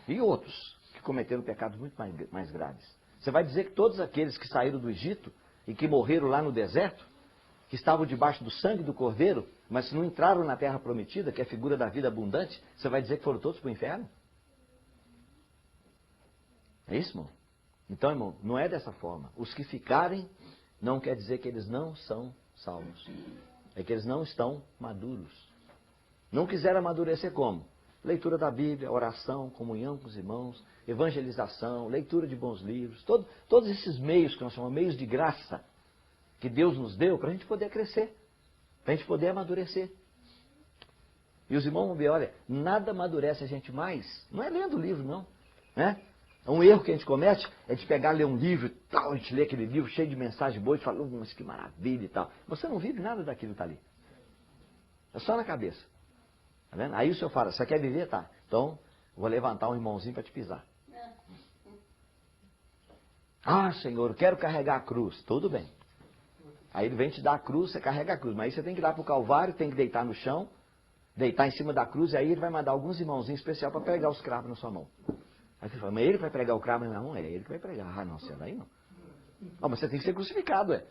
E outros que cometeram pecados muito mais graves. Você vai dizer que todos aqueles que saíram do Egito e que morreram lá no deserto, que estavam debaixo do sangue do Cordeiro, mas não entraram na terra prometida, que é a figura da vida abundante, você vai dizer que foram todos para o inferno? É isso, irmão? Então, irmão, não é dessa forma. Os que ficarem não quer dizer que eles não são salvos. É que eles não estão maduros. Não quiseram amadurecer como? Leitura da Bíblia, oração, comunhão com os irmãos, evangelização, leitura de bons livros, todos esses meios que nós chamamos meios de graça que Deus nos deu para a gente poder crescer, para a gente poder amadurecer. E os irmãos vão ver, olha, nada amadurece a gente mais, não é lendo o livro, não. Né? Um erro que a gente comete é de pegar, ler um livro e tal, a gente lê aquele livro cheio de mensagem boa e fala, mas que maravilha e tal. Você não vive nada daquilo que está ali. É só na cabeça. Tá vendo? Aí o senhor fala, você quer viver? Tá. Então, vou levantar um irmãozinho para te pisar. Ah, Senhor, eu quero carregar a cruz. Tudo bem. Aí ele vem te dar a cruz, você carrega a cruz. Mas aí você tem que ir lá para o Calvário, tem que deitar no chão, deitar em cima da cruz, e aí ele vai mandar alguns irmãozinhos especial para pregar os cravos na sua mão. Aí você fala, mas ele vai pregar o cravo na minha mão? É ele que vai pregar. Ah, não, você daí não. Oh, mas você tem que ser crucificado, é.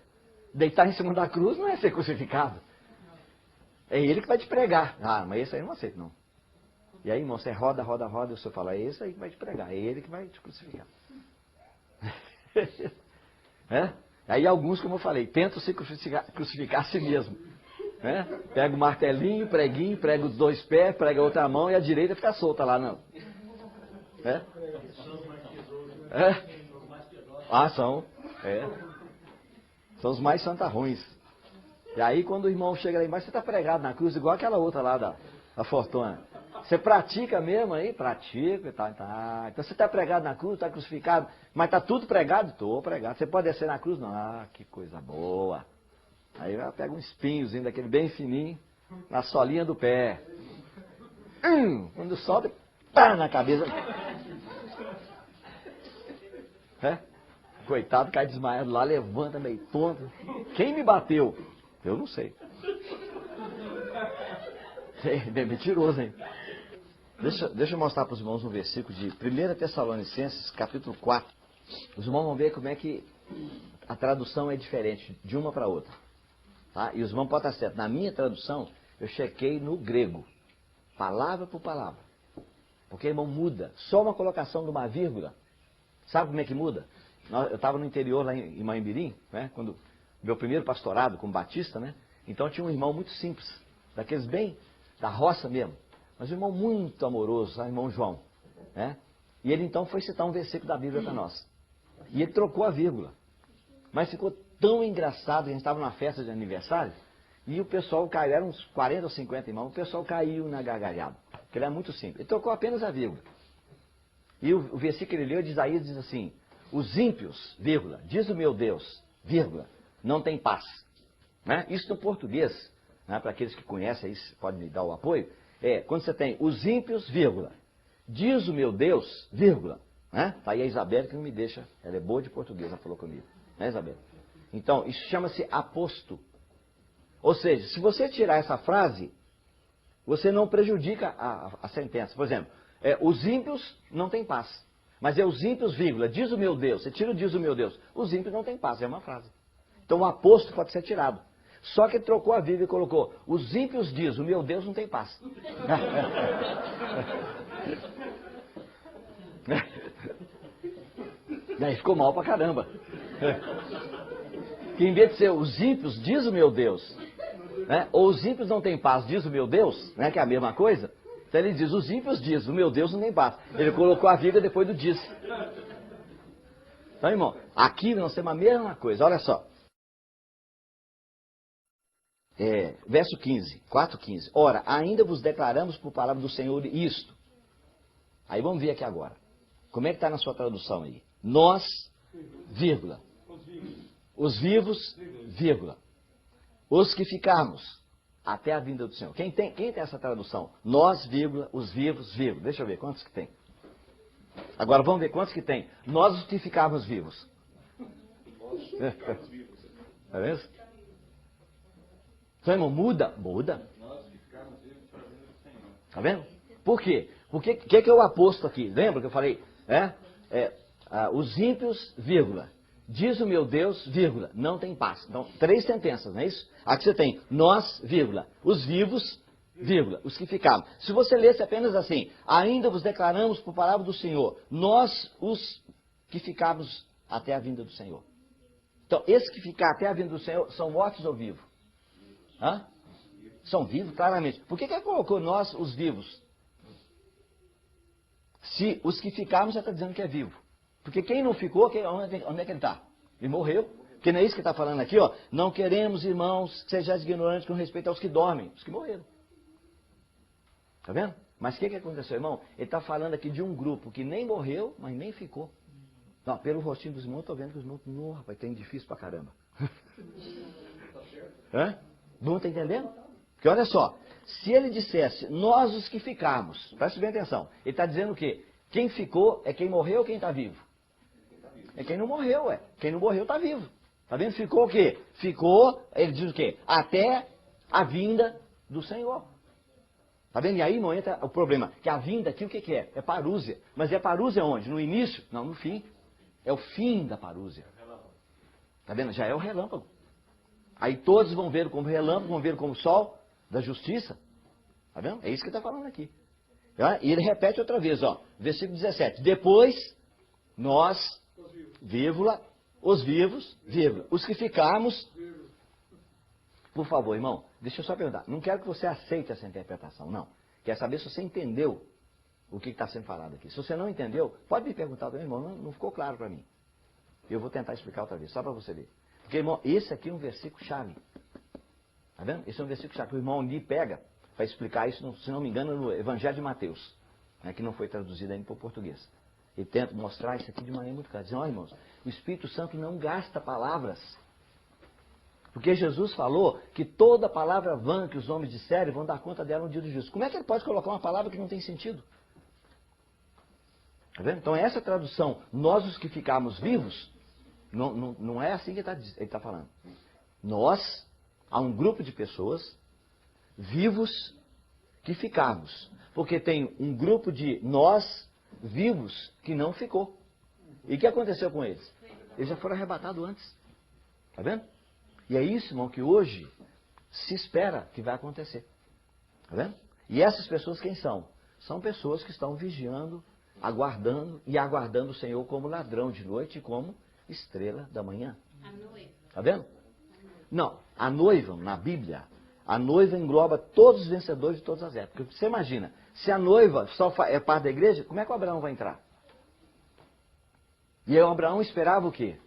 Deitar em cima da cruz não é ser crucificado. É ele que vai te pregar. Ah, mas esse aí eu não aceito, não. E aí, irmão, você roda, roda, roda, e o senhor fala, é esse aí que vai te pregar, é ele que vai te crucificar. Aí alguns, como eu falei, tentam se crucificar a si mesmo. Pega o martelinho, preguinho, prega os 2 pés, prega a outra mão e a direita fica solta lá, não. Ah, são. São os mais santarrões. E aí quando o irmão chega lá embaixo, você está pregado na cruz, igual aquela outra lá da Fortuna. Você pratica mesmo aí? Pratica e tal. Então você está pregado na cruz, está crucificado, mas está tudo pregado? Estou pregado. Você pode descer na cruz? Não. Ah, que coisa boa. Aí ela pega um espinhozinho daquele bem fininho, na solinha do pé. Quando sobe, pá, na cabeça. Coitado, cai desmaiado lá, levanta meio tonto. Quem me bateu? Eu não sei. É bem mentiroso, hein? Deixa eu mostrar para os irmãos um versículo de 1 Tessalonicenses, capítulo 4. Os irmãos vão ver como é que a tradução é diferente de uma para outra. Tá? E os irmãos podem estar certos. Na minha tradução, eu chequei no grego, palavra por palavra. Porque, irmão, muda. Só uma colocação de uma vírgula. Sabe como é que muda? Eu estava no interior, lá em Manhumirim, né? Quando meu primeiro pastorado como batista, né? Então tinha um irmão muito simples, daqueles bem da roça mesmo. Mas um irmão muito amoroso, o irmão João. Né? E ele então foi citar um versículo da Bíblia para nós. E ele trocou a vírgula. Mas ficou tão engraçado, a gente estava numa festa de aniversário, e o pessoal caiu, eram uns 40 ou 50 irmãos, o pessoal caiu na gargalhada. Porque ele era muito simples. Ele trocou apenas a vírgula. E o versículo que ele leu de Isaías diz assim, os ímpios, vírgula, diz o meu Deus, vírgula, não tem paz. Né? Isso no português, né, para aqueles que conhecem aí, podem me dar o apoio, quando você tem os ímpios, vírgula, diz o meu Deus, vírgula. Né? Tá aí a Isabel que não me deixa, ela é boa de português, ela falou comigo. Né, Isabel? Então, isso chama-se aposto. Ou seja, se você tirar essa frase, você não prejudica a sentença. Por exemplo, os ímpios não têm paz. Mas é os ímpios, vírgula, diz o meu Deus. Você tira o diz o meu Deus. Os ímpios não têm paz, é uma frase. Então o aposto pode ser tirado. Só que ele trocou a vírgula e colocou, os ímpios diz, o meu Deus não tem paz. E aí ficou mal pra caramba. Que em vez de ser os ímpios, diz o meu Deus, né? Ou os ímpios não têm paz, diz o meu Deus, né? Que é a mesma coisa. Então ele diz, os ímpios diz, o meu Deus não tem paz. Ele colocou a vírgula depois do diz. Então, irmão, aqui nós temos a mesma coisa, olha só. Verso 15, 4:15. Ora, ainda vos declaramos por palavra do Senhor isto. Aí vamos ver aqui agora. Como é que está na sua tradução aí? Nós, vírgula. Os vivos, vírgula. Os que ficarmos até a vinda do Senhor. Quem tem essa tradução? Nós, vírgula, os vivos, vírgula. Deixa eu ver quantos que tem. Agora vamos ver quantos que tem. Nós os que ficarmos vivos. Tá vendo? Então, irmão, muda. Tá vendo? Por quê? Porque o que é o aposto aqui? Lembra que eu falei? Os ímpios, vírgula. Diz o meu Deus, vírgula, não tem paz. Então, 3 sentenças, não é isso? Aqui você tem nós, vírgula, os vivos, vírgula, os que ficaram. Se você lesse apenas assim, ainda vos declaramos por palavra do Senhor, nós os que ficamos até a vinda do Senhor. Então, esses que ficar até a vinda do Senhor são mortos ou vivos? Hã? São vivos, claramente. Por que ele colocou nós, os vivos? Se os que ficarmos já está dizendo que é vivo. Porque quem não ficou, onde é que ele está? Ele morreu. Porque não é isso que está falando aqui, ó. Não queremos, irmãos, que sejais ignorantes com respeito aos que dormem. Os que morreram. Está vendo? Mas o que aconteceu, irmão? Ele está falando aqui de um grupo que nem morreu, mas nem ficou. Não, pelo rostinho dos irmãos, estou vendo que os irmãos, não, rapaz, tem difícil pra caramba. Hã? Não está entendendo? Porque olha só, se ele dissesse, nós os que ficarmos, preste bem atenção, ele está dizendo o quê? Quem ficou é quem morreu ou quem está vivo? É quem não morreu, ué. Quem não morreu está vivo. Está vendo? Ficou o quê? Ficou, ele diz o quê? Até a vinda do Senhor. Está vendo? E aí não entra o problema, que a vinda aqui o que é? É parúzia. Mas é parúzia onde? No início? Não, no fim. É o fim da parúzia. Está vendo? Já é o relâmpago. Aí todos vão ver como relâmpago, vão ver como sol da justiça. Está vendo? É isso que ele está falando aqui. E ele repete outra vez, ó, versículo 17. Depois, nós, vírgula, os vivos, vírgula, os que ficarmos. Por favor, irmão, deixa eu só perguntar. Não quero que você aceite essa interpretação, não. Quero saber se você entendeu o que está sendo falado aqui. Se você não entendeu, pode me perguntar também, irmão. Não ficou claro para mim. Eu vou tentar explicar outra vez, só para você ver. Porque, irmão, esse aqui é um versículo-chave. Está vendo? Esse é um versículo-chave que o irmão ali pega para explicar isso, se não me engano, no Evangelho de Mateus, né, que não foi traduzido ainda para o português. E tenta mostrar isso aqui de maneira muito clara. Dizem, ó, irmãos, o Espírito Santo não gasta palavras. Porque Jesus falou que toda palavra vã que os homens disserem vão dar conta dela no dia do juízo. Como é que ele pode colocar uma palavra que não tem sentido? Tá vendo? Então essa tradução, nós os que ficarmos vivos, não é assim que ele está falando. Nós, há um grupo de pessoas vivos que ficarmos. Porque tem um grupo de nós vivos que não ficou. E o que aconteceu com eles? Eles já foram arrebatados antes. Está vendo? E é isso, irmão, que hoje se espera que vai acontecer. Está vendo? E essas pessoas quem são? São pessoas que estão vigiando, aguardando e aguardando o Senhor como ladrão de noite e como estrela da manhã. A noiva. Está vendo? Não, a noiva, na Bíblia, a noiva engloba todos os vencedores de todas as épocas. Você imagina, se a noiva só é parte da igreja, como é que o Abraão vai entrar? E aí o Abraão esperava o quê?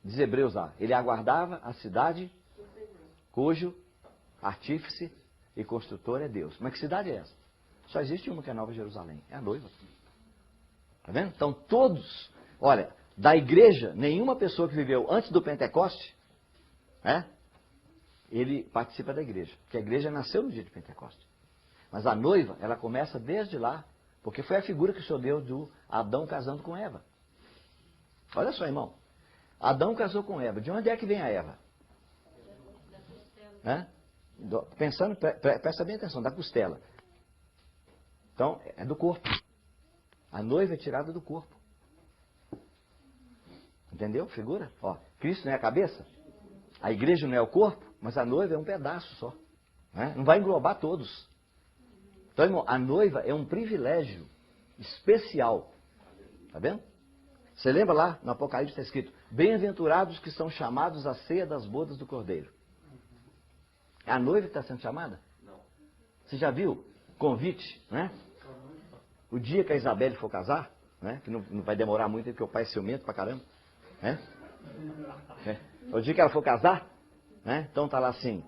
Diz Hebreus lá, ele aguardava a cidade cujo artífice e construtor é Deus. Mas que cidade é essa? Só existe uma que é Nova Jerusalém, é a noiva. Está vendo? Então todos, olha, da igreja, nenhuma pessoa que viveu antes do Pentecoste, né, ele participa da igreja. Porque a igreja nasceu no dia de Pentecoste. Mas a noiva, ela começa desde lá, porque foi a figura que o Senhor deu do Adão casando com Eva. Olha só, irmão. Adão casou com Eva. De onde é que vem a Eva? Né? Pensando, presta bem atenção, da costela. Então, é do corpo. A noiva é tirada do corpo. Entendeu? Figura? Ó, Cristo não é a cabeça? A igreja não é o corpo, mas a noiva é um pedaço só. Né? Não vai englobar todos. Então, irmão, a noiva é um privilégio especial. Tá vendo? Você lembra lá no Apocalipse está escrito: bem-aventurados que são chamados à ceia das bodas do Cordeiro. É a noiva que está sendo chamada?
Não.
Você já viu? Convite, né? O dia que a Isabelle for casar, né? Que não vai demorar muito, porque o pai é ciumento pra caramba. Né? O dia que ela for casar, né? Então tá lá assim: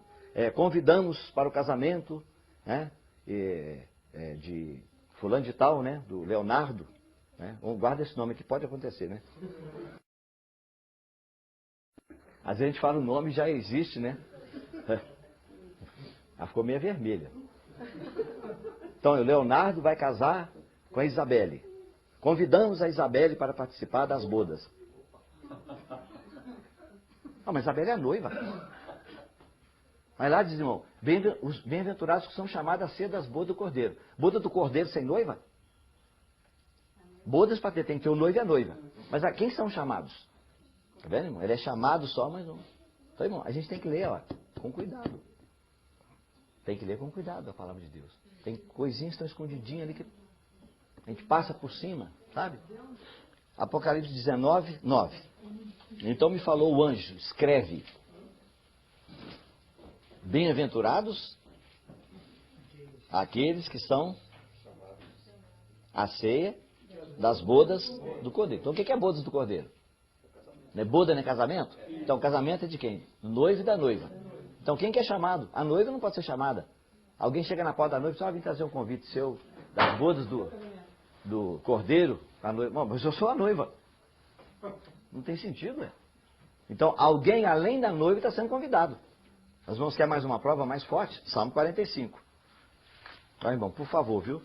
convidamos para o casamento, né? De fulano de tal, né? Do Leonardo. Né? Guarda esse nome que pode acontecer, né? Às vezes a gente fala o nome e já existe, né? Ela ficou meio vermelha. Então, o Leonardo vai casar com a Isabelle. Convidamos a Isabelle para participar das bodas. Ah, mas a Isabelle é a noiva. Vai lá, diz, irmão, os bem-aventurados que são chamados a ser das bodas do Cordeiro. Boda do Cordeiro sem noiva? Bodas para ter, tem que ter o noivo e a noiva. Mas a quem são chamados? Tá vendo, irmão? Ele é chamado só, mas não. Então, irmão, a gente tem que ler, ó, com cuidado. Tem que ler com cuidado a palavra de Deus. Tem coisinhas que estão escondidinhas ali que a gente passa por cima, sabe? Apocalipse 19, 9. Então me falou o anjo: escreve: bem-aventurados aqueles que são a ceia das bodas do Cordeiro. Então o que é bodas do Cordeiro? Não é boda, não é casamento? Então casamento é de quem? Do noivo e da noiva. Então quem que é chamado? A noiva não pode ser chamada. Alguém chega na porta da noiva e diz: vim trazer um convite seu das bodas do Cordeiro. A noiva. Bom, mas eu sou a noiva. Não tem sentido, né? Então alguém além da noiva está sendo convidado. Nós vamos querer mais uma prova mais forte? Salmo 45. Tá, irmão, por favor, viu?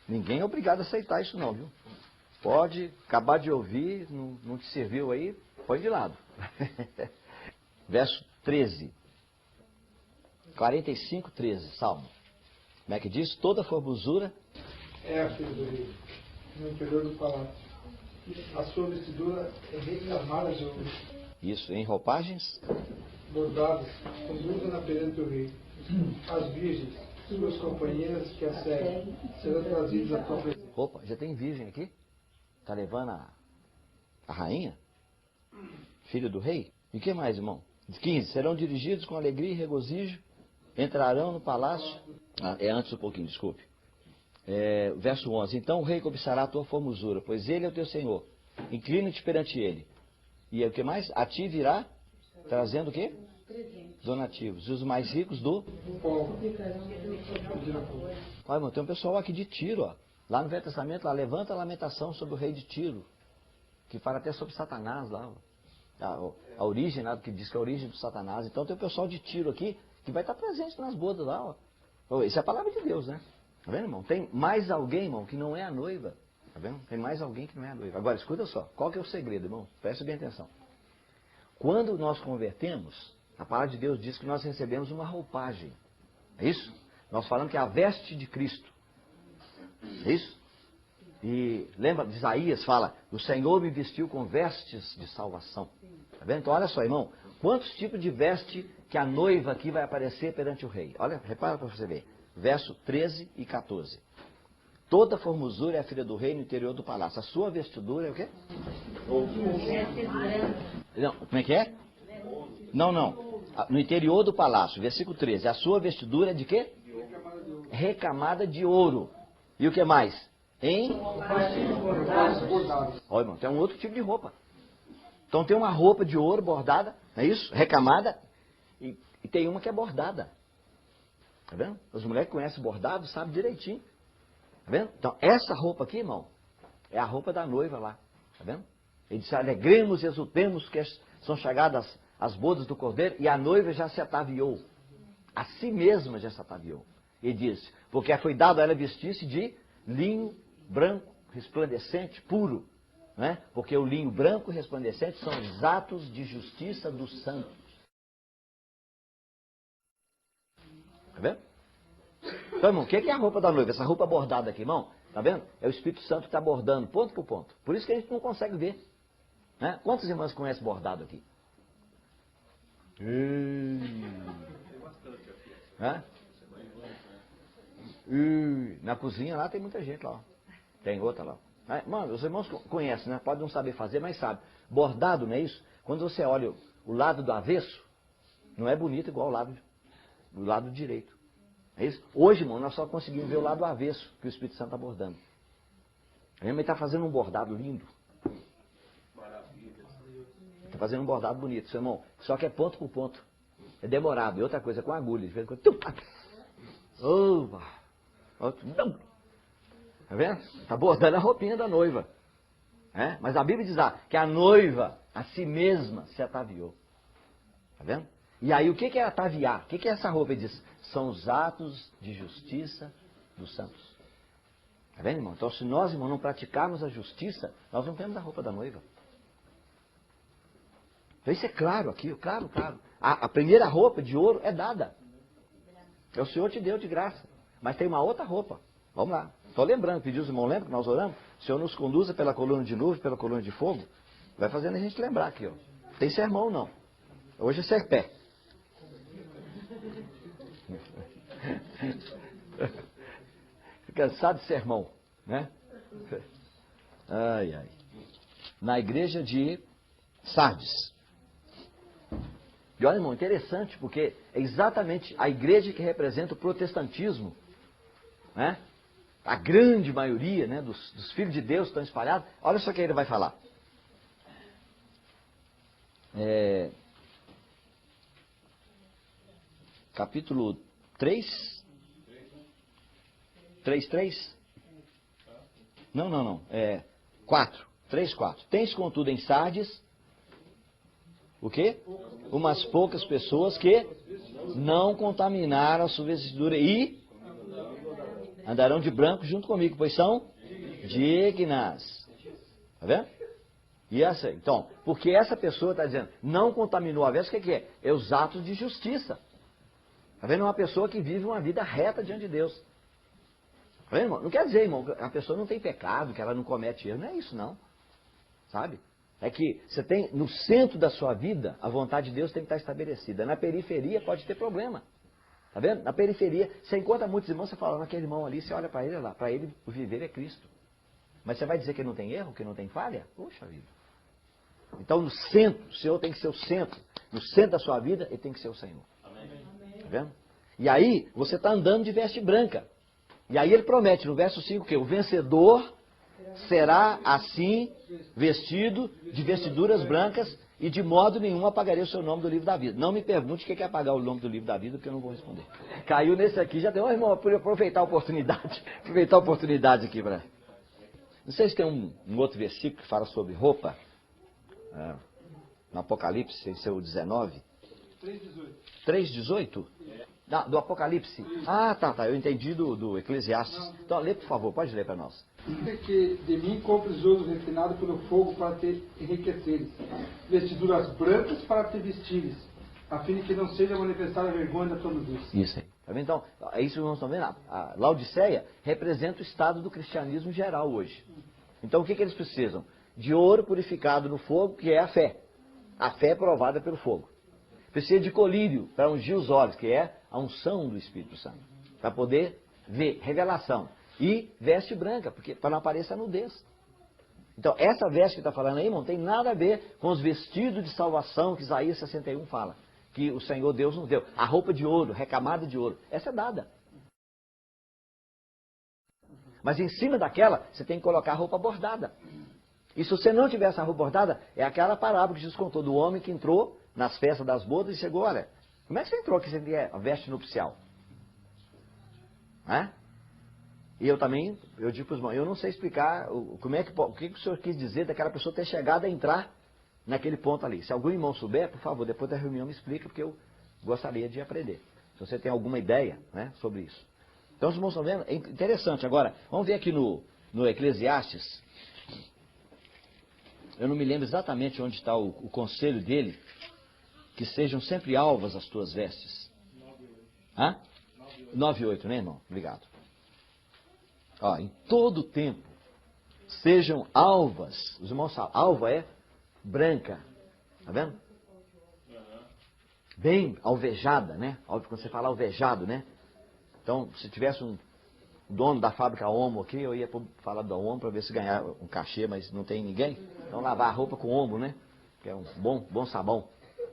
Ninguém é obrigado a aceitar isso não, viu? Pode acabar de ouvir, não te serviu aí, põe de lado. Verso 13. 45, 13, Salmo. Como é que diz? Toda formosura
é a filha do rei, no interior do palácio. A sua vestidura é recamada de ouro.
Isso, em roupagens
bordadas, conduzem-na perante o rei. As virgens, suas companheiras que a seguem, serão trazidas à tua presença.
Opa, já tem virgem aqui? Está levando a rainha? Filho do rei? E o que mais, irmão? 15. Serão dirigidos com alegria e regozijo, entrarão no palácio. Antes um pouquinho, desculpe. Verso 11. Então o rei cobiçará a tua formosura, pois ele é o teu senhor. Inclina-te perante ele. E o que mais? A ti virá, trazendo o quê? Donativos. E os mais ricos do
povo.
Olha, irmão, tem um pessoal aqui de Tiro, ó. Lá no Velho Testamento, lá levanta a lamentação sobre o rei de Tiro, que fala até sobre Satanás lá, ó. A origem, né, que diz que é a origem do Satanás. Então tem o pessoal de Tiro aqui que vai estar presente nas bodas lá, ó. Isso é a palavra de Deus, né? Tá vendo, irmão? Tem mais alguém, irmão, que não é a noiva. Tá vendo? Tem mais alguém que não é a noiva. Agora, escuta só. Qual que é o segredo, irmão? Preste bem atenção. Quando nós convertemos, a palavra de Deus diz que nós recebemos uma roupagem. É isso? Nós falamos que é a veste de Cristo. É isso? E lembra de Isaías, fala: o Senhor me vestiu com vestes de salvação. Tá vendo? Então olha só, irmão. Quantos tipos de veste que a noiva aqui vai aparecer perante o rei? Olha, repara para você ver. Verso 13 e 14. Toda formosura é a filha do rei no interior do palácio. A sua vestidura é o quê? Não, como é que é? Não. No interior do palácio, versículo 13. A sua vestidura é de quê? Recamada de ouro. E o que mais? Olha, irmão, tem um outro tipo de roupa. Então tem uma roupa de ouro bordada, não é isso? Recamada. E tem uma que é bordada. Tá vendo? As mulheres que conhecem bordado sabem direitinho. Tá vendo? Então essa roupa aqui, irmão, é a roupa da noiva lá. Tá vendo? Ele disse: alegremos e exultemos que são chegadas as bodas do Cordeiro e a noiva já se ataviou. A si mesma já se ataviou. E disse: porque foi dado a ela vestir-se de linho branco, resplandecente, puro. Né? Porque o linho branco e resplandecente são os atos de justiça dos santos. Tá vendo? Então, irmão, o que é a roupa da noiva? Essa roupa bordada aqui, irmão, tá vendo? É o Espírito Santo que está bordando, ponto por ponto. Por isso que a gente não consegue ver. Né? Quantas irmãs conhecem bordado aqui? Na cozinha lá tem muita gente lá. Ó. Tem outra lá. Mano, os irmãos conhecem, né? Pode não saber fazer, mas sabe. Bordado, não é isso? Quando você olha o lado do avesso, não é bonito igual o lado direito. É isso? Hoje, irmão, nós só conseguimos ver o lado avesso que o Espírito Santo está bordando. Ele está fazendo um bordado lindo. Está fazendo um bordado bonito, seu irmão. Só que é ponto por ponto. É demorado. E outra coisa, com agulha. De vez em quando... Tá vendo? Está bordando a roupinha da noiva. Mas a Bíblia diz lá que a noiva, a si mesma, se ataviou. Está vendo? E aí, o que é ataviar? O que é essa roupa? Ele diz, são os atos de justiça dos santos. Está vendo, irmão? Então, se nós, irmão, não praticarmos a justiça, nós não temos a roupa da noiva. Então, isso é claro aqui, claro. A primeira roupa de ouro é dada. O Senhor te deu de graça. Mas tem uma outra roupa. Vamos lá. Estou lembrando, pediu os irmãos, lembra que nós oramos? O Senhor nos conduza pela coluna de nuvem, pela coluna de fogo. Vai fazendo a gente lembrar aqui, ó. Tem sermão, não. Hoje é serpé. Cansado de sermão, né? Ai. Na igreja de Sardes. E olha, irmão, interessante, porque é exatamente a igreja que representa o protestantismo, né? A grande maioria, né, dos filhos de Deus estão espalhados. Olha só o que ele vai falar. Capítulo 3. 3. Não. 4. 3:4. Tens, contudo, em Sardes, o quê? Umas poucas pessoas que não contaminaram a sua vestidura e andarão de branco junto comigo, pois são dignas. Está vendo? E essa, então, porque essa pessoa está dizendo, não contaminou a veste, o que é? É os atos de justiça. Está vendo? Uma pessoa que vive uma vida reta diante de Deus. Está vendo, irmão? Não quer dizer, irmão, que a pessoa não tem pecado, que ela não comete erro. Não é isso, não. Sabe? É que você tem, no centro da sua vida, a vontade de Deus tem que estar estabelecida. Na periferia pode ter problema. Está vendo? Na periferia, você encontra muitos irmãos, você fala, naquele irmão ali, você olha para ele lá, para ele o viver é Cristo. Mas você vai dizer que ele não tem erro, que não tem falha? Poxa vida. Então no centro, o Senhor tem que ser o centro. No centro da sua vida, ele tem que ser o Senhor. Está vendo? E aí, você está andando de veste branca. E aí ele promete no verso 5 que o vencedor será assim vestido de vestiduras brancas e de modo nenhum apagarei o seu nome do livro da vida. Não me pergunte o que é apagar o nome do livro da vida, porque eu não vou responder. Caiu nesse aqui, já tem um irmão, por aproveitar a oportunidade. Aproveitar a oportunidade aqui para... Não sei se tem um outro versículo que fala sobre roupa. No Apocalipse, sem ser o 19. 3:18? Do Apocalipse? Tá. Eu entendi do Eclesiastes. Então, lê, por favor, pode ler para nós.
Que de mim compres ouro refinado pelo fogo para te enriqueceres, vestiduras brancas para te vestires, a fim de que não seja manifestada a vergonha da tua nudez.
Isso aí. Tá vendo? Então, é isso que nós estamos vendo. A Laodiceia representa o estado do cristianismo geral hoje. Então, o que eles precisam? De ouro purificado no fogo, que é a fé. A fé é provada pelo fogo. Precisa de colírio para ungir os olhos, que é a unção do Espírito Santo. Para poder ver, revelação. E veste branca, porque para não aparecer a nudez. Então, essa veste que está falando aí, irmão, tem nada a ver com os vestidos de salvação que Isaías 61 fala. Que o Senhor Deus nos deu. A roupa de ouro, recamada de ouro. Essa é dada. Mas em cima daquela, você tem que colocar a roupa bordada. E se você não tiver essa roupa bordada, é aquela parábola que Jesus contou do homem que entrou nas festas das bodas e chegou, olha, como é que você entrou aqui sem ter a veste nupcial? E eu também, eu digo para os irmãos, eu não sei explicar o que o senhor quis dizer daquela pessoa ter chegado a entrar naquele ponto ali. Se algum irmão souber, por favor, depois da reunião me explica, porque eu gostaria de aprender. Se você tem alguma ideia, né, sobre isso. Então os irmãos estão vendo, é interessante. Agora, vamos ver aqui no Eclesiastes. Eu não me lembro exatamente onde está o conselho dele, que sejam sempre alvas as tuas vestes. 9:8, né, irmão? Obrigado. Em todo tempo, sejam alvas. Os irmãos sabem, alva é branca. Tá vendo? Bem alvejada, né? Óbvio quando você fala alvejado, né? Então, se tivesse dono da fábrica Omo aqui, eu ia falar da Omo para ver se ganhar um cachê, mas não tem ninguém. Então lavar a roupa com Omo, né? Que é um bom sabão.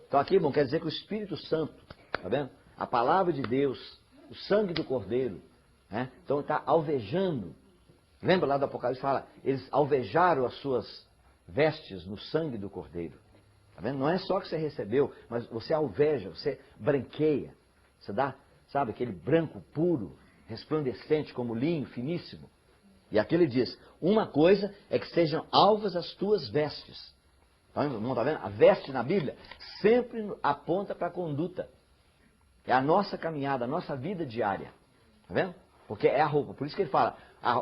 Então aqui, irmão, quer dizer que o Espírito Santo, tá vendo? A palavra de Deus, o sangue do Cordeiro, né? Então está alvejando. Lembra lá do Apocalipse, fala, eles alvejaram as suas vestes no sangue do Cordeiro. Tá vendo? Não é só que você recebeu, mas você alveja, você branqueia. Você dá, sabe, aquele branco puro, resplandecente como linho, finíssimo. E aqui ele diz, uma coisa é que sejam alvas as tuas vestes. Não está vendo? A veste na Bíblia sempre aponta para a conduta. É a nossa caminhada, a nossa vida diária. Está vendo? Porque é a roupa. Por isso que ele fala,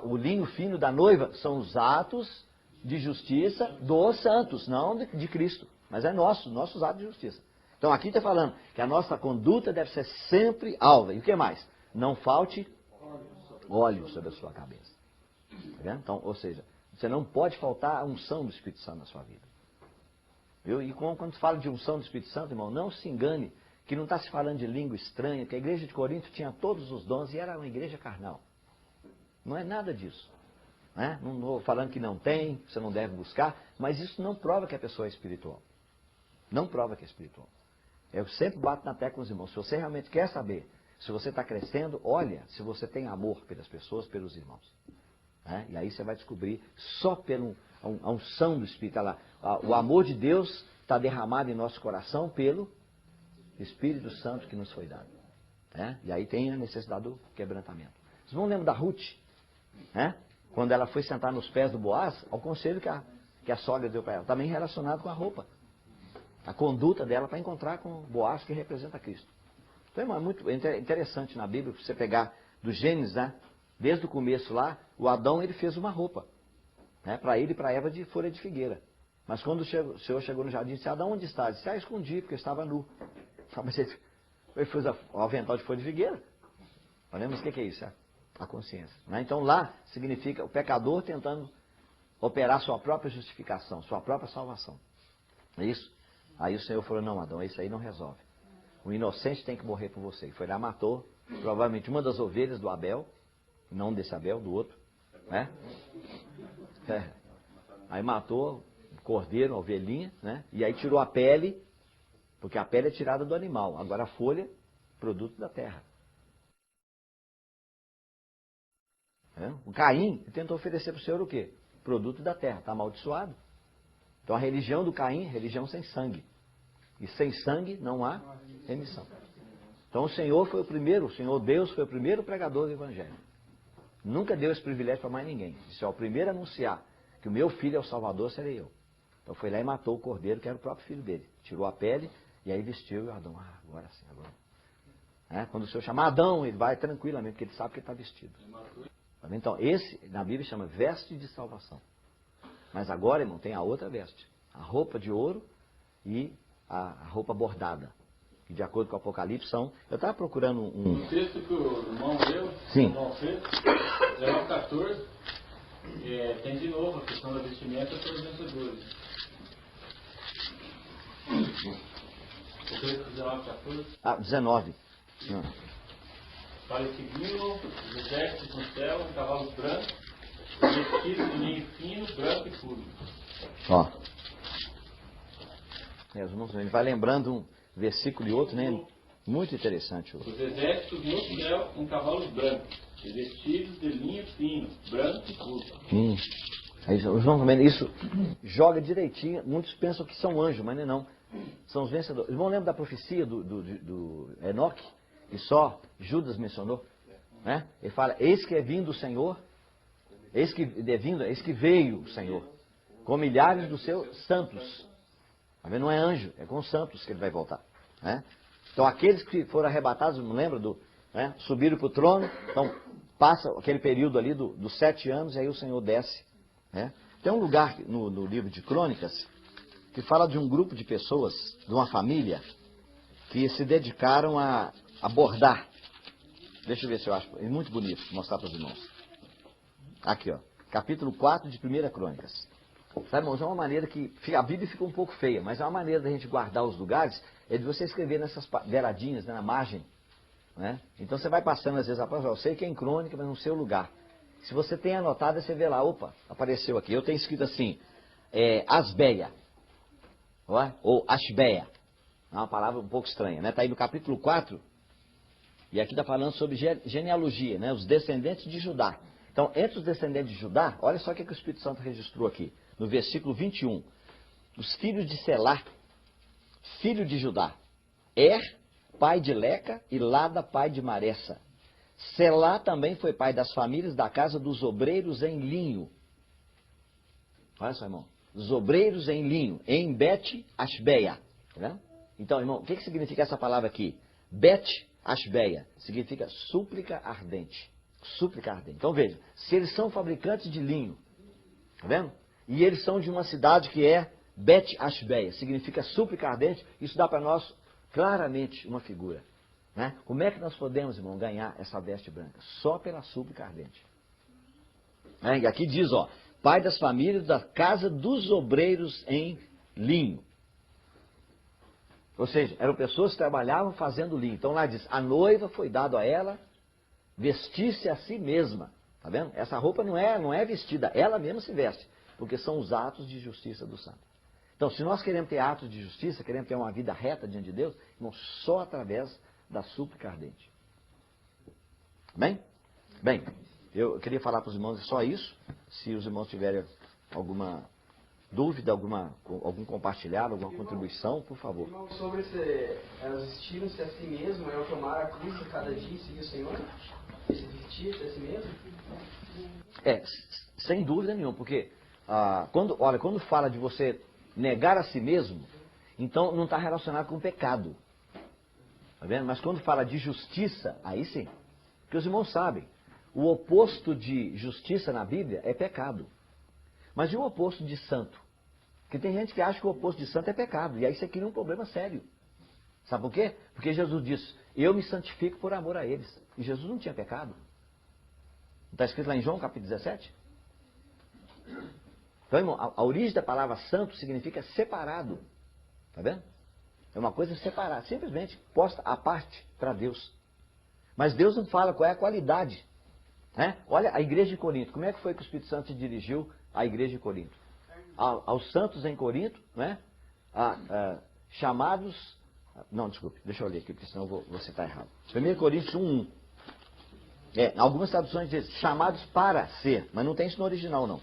o linho fino da noiva são os atos de justiça dos santos, não de Cristo. Mas é nossos atos de justiça. Então aqui está falando que a nossa conduta deve ser sempre alva. E o que mais? Não falte óleo sobre a sua cabeça. Tá vendo? Então, ou seja, você não pode faltar a unção do Espírito Santo na sua vida. Viu? E quando se fala de unção do Espírito Santo, irmão, não se engane que não está se falando de língua estranha, porque a igreja de Corinto tinha todos os dons e era uma igreja carnal. Não é nada disso. Né? Não estou falando que não tem, você não deve buscar, mas isso não prova que a pessoa é espiritual. Não prova que é espiritual. Eu sempre bato na tecla com os irmãos. Se você realmente quer saber se você está crescendo, olha se você tem amor pelas pessoas, pelos irmãos. Né? E aí você vai descobrir só pela unção do Espírito. Lá, o amor de Deus está derramado em nosso coração pelo Espírito Santo que nos foi dado. Né? E aí tem a necessidade do quebrantamento. Vocês vão lembrar da Ruth? Né? Quando ela foi sentar nos pés do Boaz, ao conselho que a sogra deu para ela. Também relacionado com a roupa. A conduta dela para encontrar com o Boaz que representa Cristo. Então é muito interessante na Bíblia, você pegar do Gênesis, né? Desde o começo lá, o Adão ele fez uma roupa. Né? Para ele e para Eva de folha de figueira. Mas quando o Senhor chegou no jardim, disse, Adão, onde está? Ele disse, escondi, porque eu estava nu. Mas ele fez o avental de folha de figueira. Olhamos o que é isso? A consciência. Né? Então lá significa o pecador tentando operar sua própria justificação, sua própria salvação. É isso? Aí o Senhor falou, não, Adão, isso aí não resolve. O inocente tem que morrer por você. E foi lá, matou, provavelmente uma das ovelhas do Abel, não desse Abel, do outro. Né? Aí matou o cordeiro, a ovelhinha, né? E aí tirou a pele, porque a pele é tirada do animal. Agora a folha, produto da terra. O Caim tentou oferecer para o Senhor o quê? Produto da terra, está amaldiçoado. Então a religião do Caim é religião sem sangue. E sem sangue não há remissão. Então o Senhor foi o primeiro, o Senhor Deus foi o primeiro pregador do Evangelho. Nunca deu esse privilégio para mais ninguém. Disse, o primeiro a anunciar que o meu filho é o Salvador, serei eu. Então foi lá e matou o cordeiro, que era o próprio filho dele. Tirou a pele e aí vestiu e Adão, agora sim, agora. Quando o Senhor chama Adão, ele vai tranquilamente, porque ele sabe que ele está vestido. Então esse, na Bíblia, chama veste de salvação. Mas agora, irmão, tem a outra veste. A roupa de ouro e a roupa bordada. Que de acordo com o Apocalipse são... Eu estava procurando
O texto que o irmão leu,
Sim.
o irmão fez, 19:14, tem de novo a questão da vestimenta para os vencedores. O texto 19:14.
19.
Para esse vinho, os exércitos no céu, em cavalos brancos, vestidos de linho fino, branco e puro.
Ó. Ele vai lembrando um versículo e outro, né? Muito interessante.
Os exércitos no céu em cavalos brancos, vestidos de linho fino, branco e puro.
Aí, os irmãos também, isso joga direitinho. Muitos pensam que são anjos, mas não. São os vencedores. Os irmãos lembram da profecia do Enoque? Que só Judas mencionou? Né? Ele fala, eis que é vindo o Senhor, eis que veio o Senhor, com milhares dos seus santos. Não é anjo, é com os santos que ele vai voltar. Né? Então aqueles que foram arrebatados, não lembra? Subiram para o trono, então passa aquele período ali dos 7 anos e aí o Senhor desce. Né? Tem um lugar no livro de Crônicas que fala de um grupo de pessoas, de uma família, que se dedicaram a bordar. Deixa eu ver se eu acho. É muito bonito mostrar para os irmãos. Aqui, ó. Capítulo 4 de 1 Crônicas. Sabe, irmãos, é uma maneira que... A Bíblia fica um pouco feia, mas é uma maneira da gente guardar os lugares, é de você escrever nessas beiradinhas, né, na margem. né? Então você vai passando às vezes a palavra, eu sei que é em crônica, mas no seu lugar. Se você tem anotado, você vê lá, opa, apareceu aqui. Eu tenho escrito assim, Asbeia, ou Ashbeia. É uma palavra um pouco estranha, né? Está aí no capítulo 4, e aqui está falando sobre genealogia, né? Os descendentes de Judá. Então, entre os descendentes de Judá, olha só o que o Espírito Santo registrou aqui, no versículo 21. Os filhos de Selá, filho de Judá. Pai de Leca, e Lada, pai de Maressa. Selá também foi pai das famílias da casa dos obreiros em linho. Olha só, irmão. Os obreiros em linho, em Bet-Ashbeia. Tá vendo? Então, irmão, o que significa essa palavra aqui? Bet-Ashbeia. Significa súplica ardente. Súplica ardente. Então, veja. Se eles são fabricantes de linho, tá vendo? E eles são de uma cidade que é Bet-Ashbeia. Significa súplica ardente. Isso dá para nós claramente uma figura. Né? Como é que nós podemos, irmão, ganhar essa veste branca? Só pela súplica ardente. E aqui diz, ó, pai das famílias da casa dos obreiros em linho. Ou seja, eram pessoas que trabalhavam fazendo linho. Então lá diz, a noiva foi dado a ela vestir-se a si mesma. Tá vendo? Essa roupa não é vestida, ela mesma se veste. Porque são os atos de justiça do santo. Então, se nós queremos ter atos de justiça, queremos ter uma vida reta diante de Deus, irmão, só através da súplica ardente. Bem? Bem, eu queria falar para os irmãos só isso. Se os irmãos tiverem alguma dúvida, algum compartilhado, alguma contribuição, por favor.
Irmão, sobre vestir-se a si mesmo, é o tomar a cruz a cada dia e seguir o Senhor? Esse vestir-se a si mesmo?
Sem dúvida nenhuma, porque quando fala de você negar a si mesmo, então não está relacionado com o pecado. Tá vendo? Mas quando fala de justiça, aí sim. Porque os irmãos sabem, o oposto de justiça na Bíblia é pecado. Mas e o oposto de santo? Porque tem gente que acha que o oposto de santo é pecado. E aí você cria um problema sério. Sabe por quê? Porque Jesus disse, eu me santifico por amor a eles. E Jesus não tinha pecado. Está escrito lá em João capítulo 17? Então, irmão, a origem da palavra santo significa separado. Tá vendo? É uma coisa separada, simplesmente posta à parte para Deus. Mas Deus não fala qual é a qualidade. Né? Olha a igreja de Corinto. Como é que foi que o Espírito Santo se dirigiu à igreja de Corinto? Aos santos em Corinto, né? Chamados... Não, desculpe, deixa eu ler aqui, porque senão eu vou citar errado. 1 Coríntios 1:1. Algumas traduções dizem chamados para ser, mas não tem isso no original, não.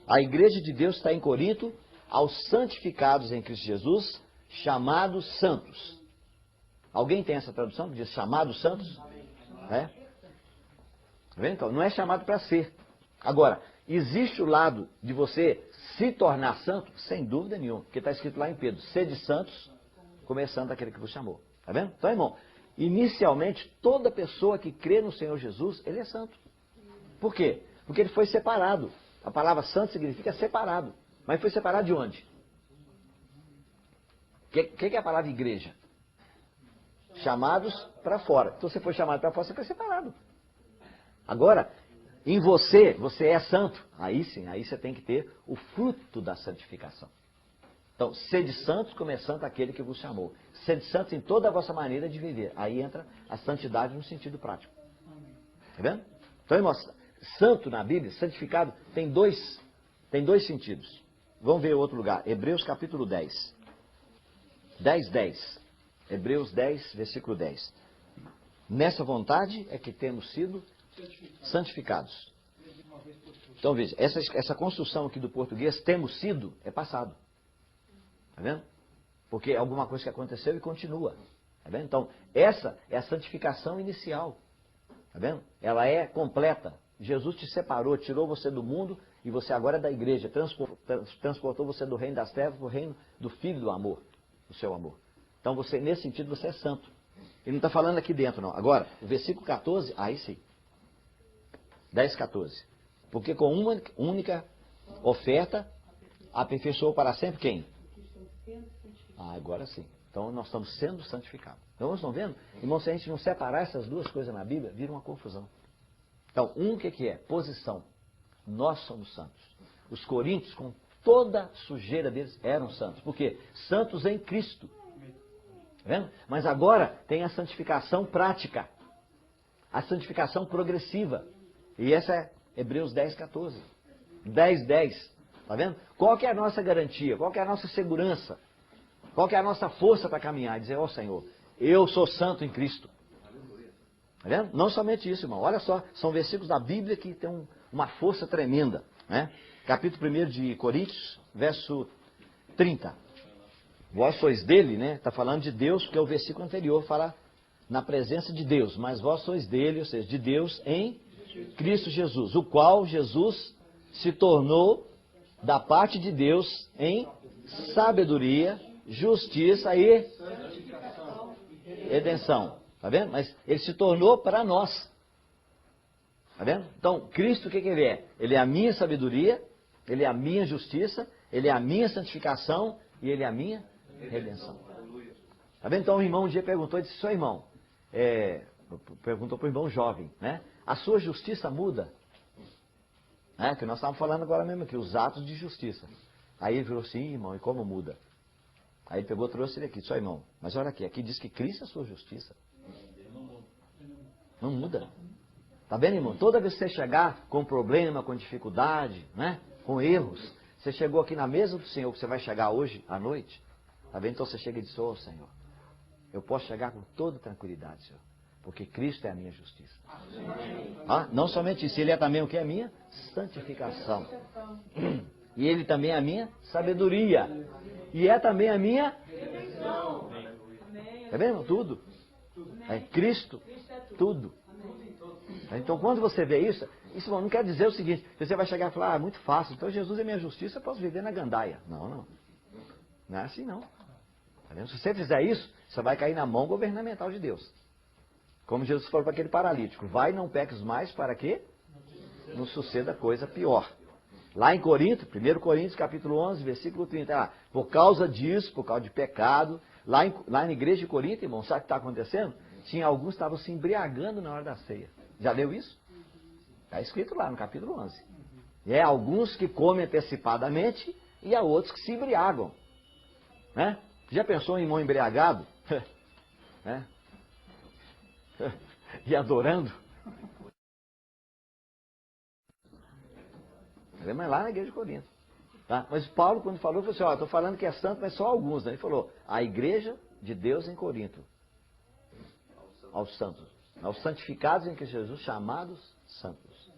A igreja de Deus está em Corinto, aos santificados em Cristo Jesus, chamados santos. Alguém tem essa tradução que diz chamados santos? Tá vendo? Então, não é chamado para ser. Agora, existe o lado de você se tornar santo? Sem dúvida nenhuma, porque está escrito lá em Pedro, sede santos, como é santo aquele que vos chamou. Tá vendo? Então, irmão, inicialmente, toda pessoa que crê no Senhor Jesus, ele é santo. Por quê? Porque ele foi separado. A palavra santo significa separado. Mas foi separado de onde? O que é a palavra igreja? Chamados para fora. Então você foi chamado para fora, você foi separado. Agora, em você é santo. Aí sim, aí você tem que ter o fruto da santificação. Então, sede santos como é santo aquele que vos chamou. Sede santos em toda a vossa maneira de viver. Aí entra a santidade no sentido prático. Tá vendo? Então, irmãos, santo na Bíblia, santificado, tem dois sentidos. Vamos ver outro lugar. Hebreus capítulo 10. 10:10. Hebreus 10, versículo 10. Nessa vontade é que temos sido santificados. Então veja, essa construção aqui do português, temos sido, é passado. Tá vendo? Porque é alguma coisa que aconteceu e continua. Tá vendo? Então, essa é a santificação inicial. Tá vendo? Ela é completa. Jesus te separou, tirou você do mundo e você agora é da igreja. Transportou você do reino das trevas para o reino do Filho do amor, do seu amor. Então, você, nesse sentido, você é santo. Ele não está falando aqui dentro, não. Agora, o versículo 14, aí sim. 10:14. Porque com uma única oferta, aperfeiçoou para sempre quem? Agora sim. Então, nós estamos sendo santificados. Então, vocês estão vendo? Irmão, se a gente não separar essas duas coisas na Bíblia, vira uma confusão. Então, o que é? Posição. Nós somos santos. Os coríntios, com toda a sujeira deles, eram santos. Por quê? Santos em Cristo. vendo? Mas agora tem a santificação prática, a santificação progressiva. E essa é Hebreus 10, 14. 10, 10. Tá vendo? Qual que é a nossa garantia? Qual que é a nossa segurança? Qual que é a nossa força para caminhar? Dizer, ó Senhor, eu sou santo em Cristo. Tá vendo? Não somente isso, irmão. Olha só, são versículos da Bíblia que tem uma força tremenda. Né? Capítulo 1 de Coríntios, verso 30. Vós sois dele, né? Está falando de Deus, porque o versículo anterior fala na presença de Deus. Mas vós sois dele, ou seja, de Deus em Cristo Jesus. O qual Jesus se tornou da parte de Deus em sabedoria, justiça e redenção. Está vendo? Mas ele se tornou para nós. Está vendo? Então, Cristo, o que ele é? Ele é a minha sabedoria, ele é a minha justiça, ele é a minha santificação e ele é a minha redenção. Está vendo? Então, o irmão um dia perguntou, disse, seu irmão, perguntou para o irmão jovem, né? A sua justiça muda? Que nós estávamos falando agora mesmo aqui, os atos de justiça. Aí ele falou assim, irmão, e como muda? Aí ele pegou, trouxe ele aqui, só irmão, mas olha aqui diz que Cristo é a sua justiça. Não muda. Tá vendo, irmão? Toda vez que você chegar com problema, com dificuldade, né? Com erros, você chegou aqui na mesa do Senhor, que você vai chegar hoje à noite, tá vendo? Então você chega e diz, ô Senhor, eu posso chegar com toda tranquilidade, Senhor, porque Cristo é a minha justiça. Não somente isso, Ele é também o que é a minha santificação. E Ele também é a minha sabedoria. E é também a minha redenção. Tá vendo? Tudo. É Cristo, tudo. Então quando você vê isso não quer dizer o seguinte, você vai chegar e falar, é muito fácil, então Jesus é minha justiça, eu posso viver na gandaia. Não. Não é assim não. Tá vendo? Se você fizer isso, você vai cair na mão governamental de Deus. Como Jesus falou para aquele paralítico, vai, não peques mais, para que não suceda coisa pior. Lá em Corinto, 1 Coríntios capítulo 11, versículo 30, por causa disso, por causa de pecado, lá na igreja de Corinto, irmão, sabe o que está acontecendo? Tinha alguns que estavam se embriagando na hora da ceia. Já leu isso? Está escrito lá no capítulo 11. E alguns que comem antecipadamente e há outros que se embriagam. Né? Já pensou em irmão embriagado? Né? E adorando? Mas lá na igreja de Corinto. Tá? Mas Paulo, quando falou, falou assim, estou falando que é santo, mas só alguns. Né? Ele falou, a igreja de Deus em Corinto. Aos santos. Aos santificados em Cristo Jesus, chamados santos.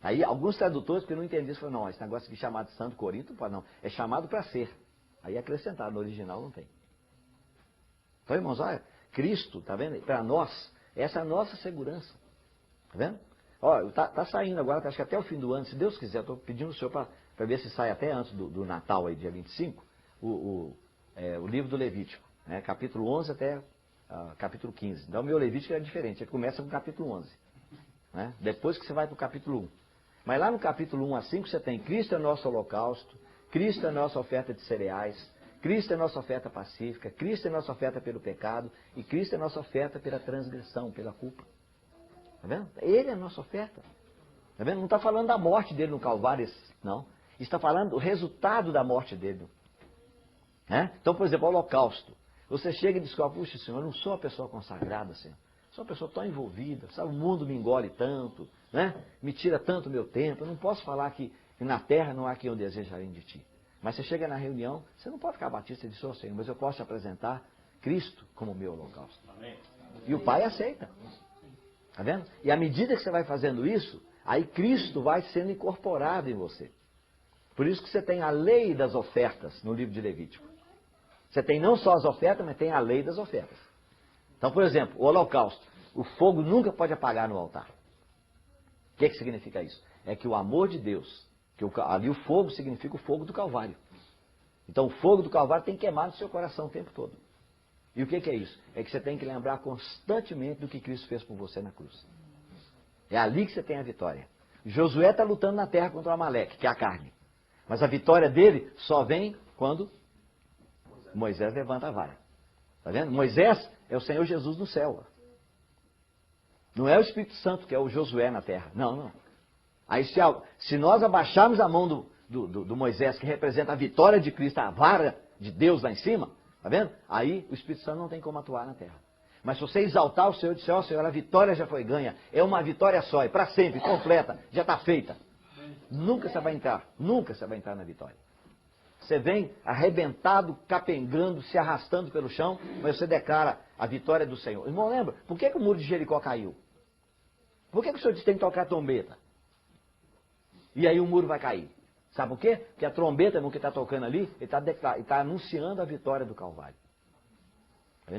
Aí alguns tradutores, porque não entendiam isso, falaram, não, esse negócio aqui chamado santo Corinto, não, é chamado para ser. Aí acrescentaram, no original não tem. Então, irmãos, olha, Cristo, tá vendo? Para nós, essa é a nossa segurança. Tá vendo? Ó, tá saindo agora, acho que até o fim do ano, se Deus quiser, estou pedindo ao Senhor para ver se sai até antes do Natal, aí, dia 25, o livro do Levítico, né? Capítulo 11 até capítulo 15. Então o meu Levítico é diferente, ele começa com o capítulo 11. Né? Depois que você vai para o capítulo 1. Mas lá no capítulo 1 a 5 você tem Cristo é nosso holocausto, Cristo é nossa oferta de cereais, Cristo é nossa oferta pacífica, Cristo é nossa oferta pelo pecado e Cristo é nossa oferta pela transgressão, pela culpa. Está vendo? Ele é a nossa oferta. Está vendo? Não está falando da morte dele no Calvário, não. Está falando do resultado da morte dele. Né? Então, por exemplo, o holocausto. Você chega e descobre, puxa, Senhor, eu não sou uma pessoa consagrada, Senhor. Sou uma pessoa tão envolvida, sabe? O mundo me engole tanto, né? Me tira tanto meu tempo. Eu não posso falar que na terra não há quem eu deseje além de ti. Mas você chega na reunião, você não pode ficar batista e dizer, oh, Senhor, mas eu posso te apresentar Cristo como meu holocausto. Amém. E o Pai aceita. Tá vendo? E à medida que você vai fazendo isso, aí Cristo vai sendo incorporado em você. Por isso que você tem a lei das ofertas no livro de Levítico. Você tem não só as ofertas, mas tem a lei das ofertas. Então, por exemplo, o holocausto. O fogo nunca pode apagar no altar. O que significa isso? É que o amor de Deus, que ali o fogo significa o fogo do Calvário. Então o fogo do Calvário tem que queimar no seu coração o tempo todo. E o que é isso? É que você tem que lembrar constantemente do que Cristo fez por você na cruz. É ali que você tem a vitória. Josué está lutando na terra contra o Amaleque, que é a carne. Mas a vitória dele só vem quando Moisés levanta a vara. Está vendo? Moisés é o Senhor Jesus no céu. Não é o Espírito Santo que é o Josué na terra. Não. Aí se nós abaixarmos a mão do Moisés, que representa a vitória de Cristo, a vara de Deus lá em cima, Tá vendo? Aí o Espírito Santo não tem como atuar na terra. Mas se você exaltar o Senhor e disser, ó Senhor, a vitória já foi ganha. É uma vitória só, é para sempre, completa, já está feita. Nunca você vai entrar na vitória. Você vem arrebentado, capengando, se arrastando pelo chão, mas você declara a vitória do Senhor. Irmão, lembra? Por que o muro de Jericó caiu? Por que o Senhor disse que tem que tocar a trombeta? E aí o muro vai cair. Sabe por quê? Porque a trombeta, irmão, que está tocando ali, ele está anunciando a vitória do Calvário.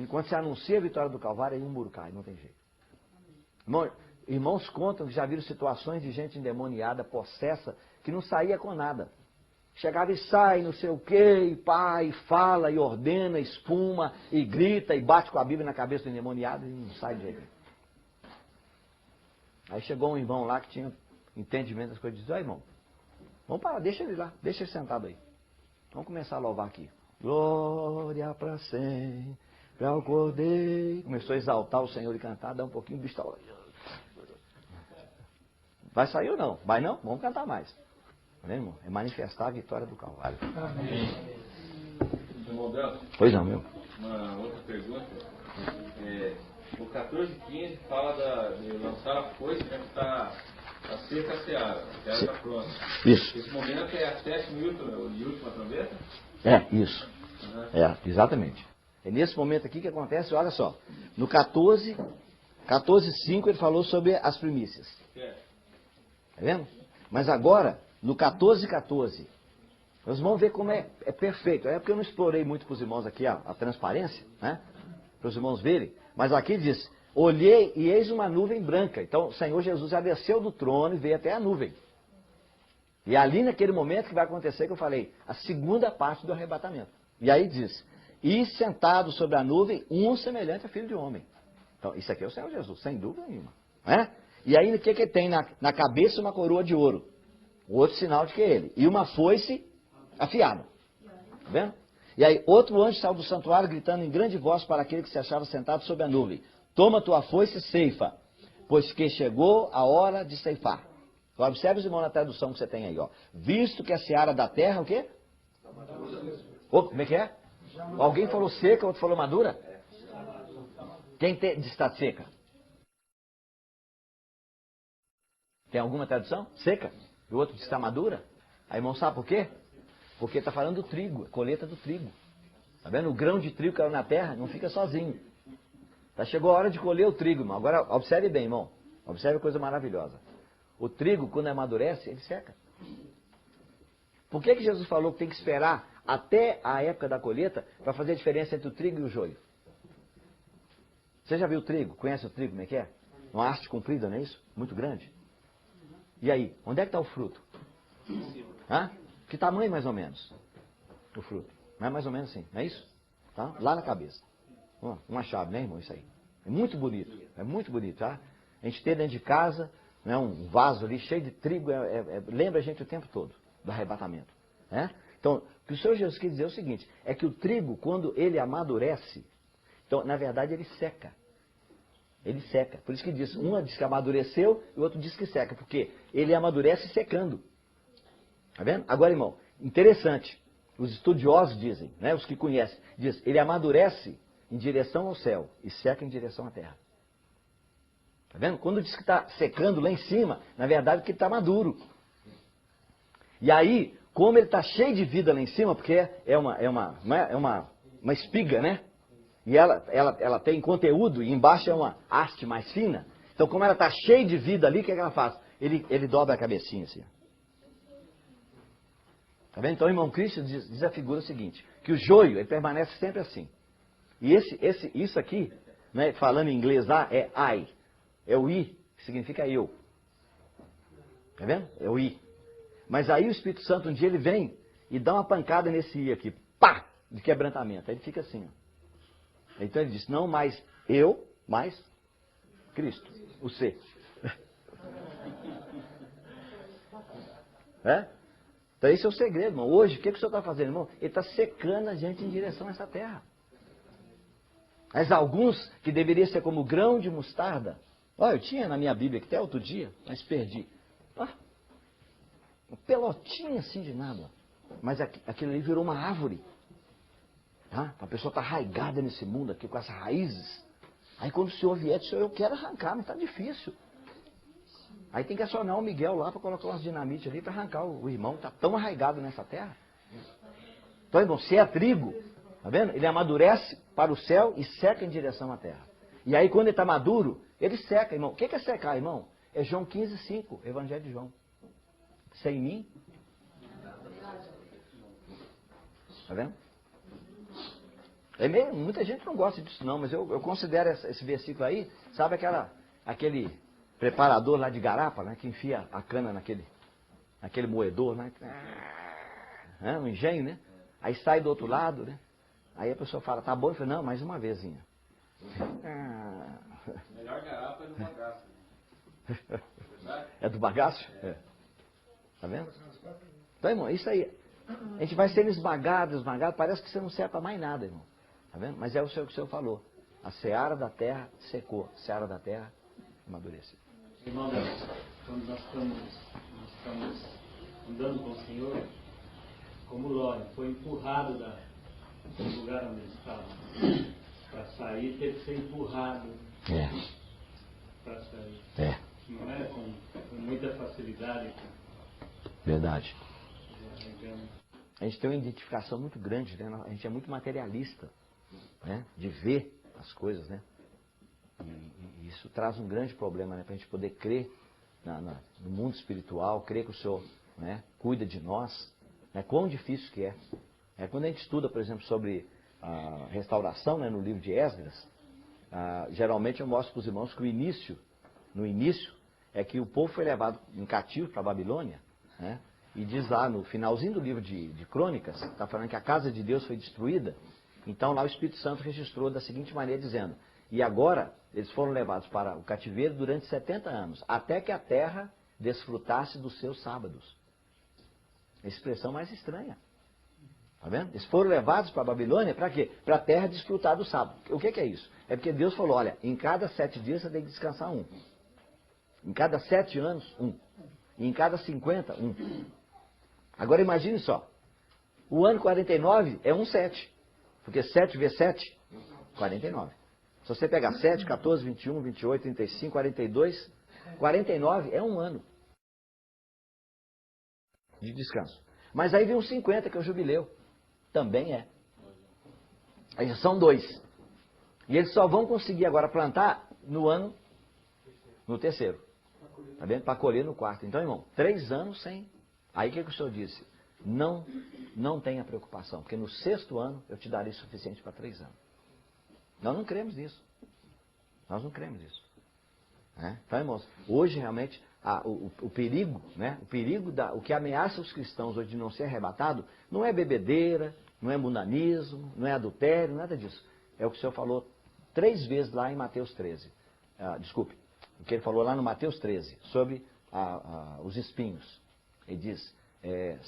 Quando você anuncia a vitória do Calvário, aí o muro cai, não tem jeito. Irmãos contam que já viram situações de gente endemoniada, possessa, que não saía com nada. Chegava e sai, não sei o quê, e pá, e fala, e ordena, espuma, e grita, e bate com a Bíblia na cabeça do endemoniado, e não sai de jeito. Aí chegou um irmão lá que tinha entendimento das coisas, e disse, ó irmão, vamos parar, deixa ele lá, deixa ele sentado aí. Vamos começar a louvar aqui. Glória para sempre, ao Cordeiro. Começou a exaltar o Senhor e cantar, dá um pouquinho, o bicho está... Vai sair ou não? Vai não? Vamos cantar mais. Tá vendo, irmão? É manifestar a vitória do Calvário.
Amém. Irmão Delcio?
Pois não, meu.
Uma outra pergunta. O 14:15 fala de lançar a foice, né, que está a seca a seara. A seara está pronta.
Isso.
Esse momento é a 7ª e última trombeta?
É, isso.
Uhum.
É, exatamente. É nesse momento aqui que acontece, olha só. No 14:5 ele falou sobre as primícias. Tá vendo? Mas agora, no 14:14, nós vamos ver como é perfeito. É porque eu não explorei muito para os irmãos aqui a transparência, né? Para os irmãos verem. Mas aqui diz, olhei e eis uma nuvem branca. Então o Senhor Jesus já desceu do trono e veio até a nuvem. E ali naquele momento que vai acontecer, que eu falei, a segunda parte do arrebatamento. E aí diz, e sentado sobre a nuvem, um semelhante a filho de homem. Então isso aqui é o Senhor Jesus, sem dúvida nenhuma. Né? E aí o que que tem na cabeça? Uma coroa de ouro. Outro sinal de que é ele. E uma foice afiada. Tá vendo? E aí outro anjo saiu do santuário gritando em grande voz para aquele que se achava sentado sobre a nuvem. Toma tua foice e ceifa, pois que chegou a hora de ceifar. Agora observe os irmãos na tradução que você tem aí. Ó. Visto que a seara da terra, o quê? Como é que é? Alguém falou seca, outro falou madura? Quem está seca? Tem alguma tradução? Seca. E o outro diz que está madura. Aí, irmão, sabe por quê? Porque está falando do trigo, a colheita do trigo. Está vendo? O grão de trigo que caiu na terra não fica sozinho. Chegou a hora de colher o trigo, irmão. Agora, observe bem, irmão. Observe a coisa maravilhosa. O trigo, quando amadurece, ele seca. Por que Jesus falou que tem que esperar até a época da colheita para fazer a diferença entre o trigo e o joio? Você já viu o trigo? Conhece o trigo, como é que é? Uma haste comprida, não é isso? Muito grande. E aí, onde é que está o fruto? Hã? Que tamanho mais ou menos? O fruto. Não é mais ou menos assim, não é isso? Tá? Lá na cabeça. Uma chave, né, irmão? Isso aí. É muito bonito, tá? A gente tem dentro de casa, né, um vaso ali cheio de trigo, lembra a gente o tempo todo do arrebatamento. Né? Então, o que o Senhor Jesus quis dizer é o seguinte, é que o trigo, quando ele amadurece, então, na verdade, ele seca. Ele seca. Por isso que diz, um diz que amadureceu e o outro diz que seca, porque ele amadurece secando. Tá vendo? Agora, irmão, interessante. Os estudiosos dizem, né, os que conhecem, diz, ele amadurece em direção ao céu e seca em direção à terra. Tá vendo? Quando diz que está secando lá em cima, na verdade é que está maduro. E aí, como ele está cheio de vida lá em cima, porque é uma espiga, né? E ela tem conteúdo e embaixo é uma haste mais fina. Então, como ela está cheia de vida ali, o que ela faz? Ele dobra a cabecinha assim. Tá vendo? Então, o irmão Cristo diz a figura seguinte, que o joio, ele permanece sempre assim. E isso aqui, né, falando em inglês lá, é I. É o I, que significa eu. Tá vendo? É o I. Mas aí o Espírito Santo um dia ele vem e dá uma pancada nesse I aqui. Pá! De quebrantamento. Aí ele fica assim, ó. Então ele diz, não mais eu, mas Cristo, o C. É? Então esse é o segredo, irmão. Hoje, o que o senhor está fazendo, irmão? Ele está secando a gente em direção a essa terra. Mas alguns que deveriam ser como grão de mostarda. Olha, eu tinha na minha Bíblia até outro dia, mas perdi. Um pelotinho assim de nada. Mas aquilo ali virou uma árvore. Tá? A pessoa está arraigada nesse mundo aqui, com essas raízes. Aí quando o senhor vier, o senhor, eu quero arrancar, mas está difícil. Aí tem que acionar o Miguel lá para colocar umas dinamite ali para arrancar o irmão que está tão arraigado nessa terra. Então, irmão, se é trigo, tá vendo? Ele amadurece para o céu e seca em direção à terra. E aí quando ele está maduro, ele seca, irmão. O que é secar, irmão? É João 15:5, Evangelho de João. Sem mim. Tá vendo? Muita gente não gosta disso não, mas eu considero esse versículo aí, sabe aquele preparador lá de garapa, né, que enfia a cana naquele moedor, né, um engenho, né? Aí sai do outro lado, né? Aí a pessoa fala, tá bom? Eu falo, não, mais uma vezinha.
Melhor garapa é do bagaço.
É do bagaço? É. Tá vendo? Então, irmão, isso aí. A gente vai sendo esmagado, parece que você não serve para mais nada, irmão. Tá vendo? Mas é o que o senhor falou. A seara da terra secou, a seara da terra amadureceu.
Irmão, quando nós estamos andando com o Senhor, como Ló foi empurrado do lugar onde ele estava. Para sair, teve que ser empurrado para sair. Não é com muita facilidade.
Verdade. A gente tem uma identificação muito grande, né? A gente é muito materialista, né? De ver as coisas, né? E isso traz um grande problema, né? Para a gente poder crer no mundo espiritual, crer que o Senhor, né, cuida de nós, né? Quão difícil que é. Quando a gente estuda, por exemplo, sobre a restauração, né, no livro de Esdras, geralmente eu mostro para os irmãos que no início, é que o povo foi levado em cativo para a Babilônia, né? E diz lá no finalzinho do livro de Crônicas, está falando que a casa de Deus foi destruída. Então lá o Espírito Santo registrou da seguinte maneira, dizendo, e agora eles foram levados para o cativeiro durante 70 anos, até que a terra desfrutasse dos seus sábados. A expressão mais estranha. Tá vendo? Eles foram levados para a Babilônia para quê? Para a terra desfrutar do sábado. O que é isso? É porque Deus falou, olha, em cada 7 dias você tem que descansar um. Em cada 7 anos, um. E em cada 50, um. Agora imagine só. O ano 49 é um 7. Porque 7 vezes 7, 49. Se você pegar 7, 14, 21, 28, 35, 42, 49 é um ano de descanso. Mas aí vem os 50, que é o jubileu. Também é. Aí já são 2. E eles só vão conseguir agora plantar no terceiro. Tá vendo? Para colher no quarto. Então, irmão, 3 anos sem. Aí o que o senhor disse? Não tenha preocupação, porque no 6º ano eu te darei suficiente para 3 anos. Nós não cremos nisso. Nós não cremos nisso. Então, irmãos, hoje realmente o perigo, né? O que ameaça os cristãos hoje de não ser arrebatado, não é bebedeira, não é mundanismo, não é adultério, nada disso. É o que o senhor falou 3 vezes lá em Mateus 13. Desculpe, o que ele falou lá no Mateus 13, sobre os espinhos. Ele diz,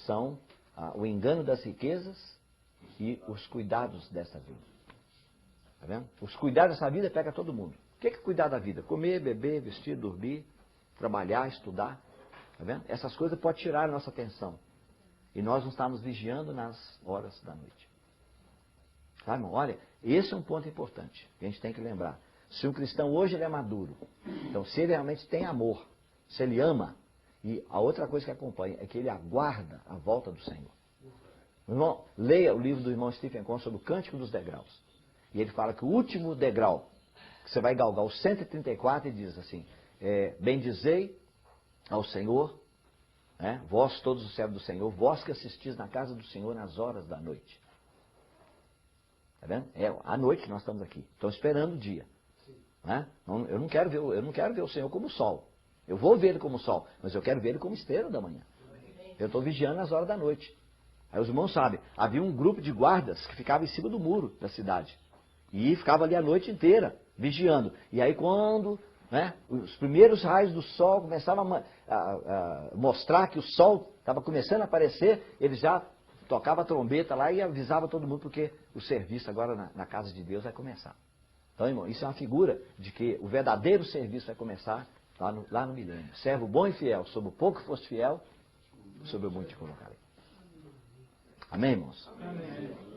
são o engano das riquezas e os cuidados dessa vida. Tá vendo? Os cuidados dessa vida pega todo mundo. O que é cuidar da vida? Comer, beber, vestir, dormir, trabalhar, estudar. Tá vendo? Essas coisas podem tirar a nossa atenção. E nós não estamos vigiando nas horas da noite. Tá, irmão? Olha, esse é um ponto importante que a gente tem que lembrar. Se um cristão hoje ele é maduro, então se ele realmente tem amor, se ele ama, e a outra coisa que acompanha é que ele aguarda a volta do Senhor. Irmão, leia o livro do irmão Stephen Conn sobre o Cântico dos Degraus. E ele fala que o último degrau, que você vai galgar o 134, e diz assim, bendizei ao Senhor, né, vós todos os servos do Senhor, vós que assistis na casa do Senhor nas horas da noite. Tá vendo? É à noite que nós estamos aqui. Estamos esperando o dia. Né? Eu não quero ver o Senhor como sol. Eu vou ver ele como sol, mas eu quero ver ele como estrela da manhã. Eu estou vigiando nas horas da noite. Aí os irmãos sabem, havia um grupo de guardas que ficava em cima do muro da cidade. E ficava ali a noite inteira, vigiando. E aí quando, né, os primeiros raios do sol começavam a mostrar que o sol estava começando a aparecer, eles já tocavam a trombeta lá e avisavam todo mundo, porque o serviço agora na casa de Deus vai começar. Então, irmão, isso é uma figura de que o verdadeiro serviço vai começar lá no milênio. Servo bom e fiel, sobre o pouco foste fiel, sobre o muito te colocarei. Amém, irmãos?
Amém.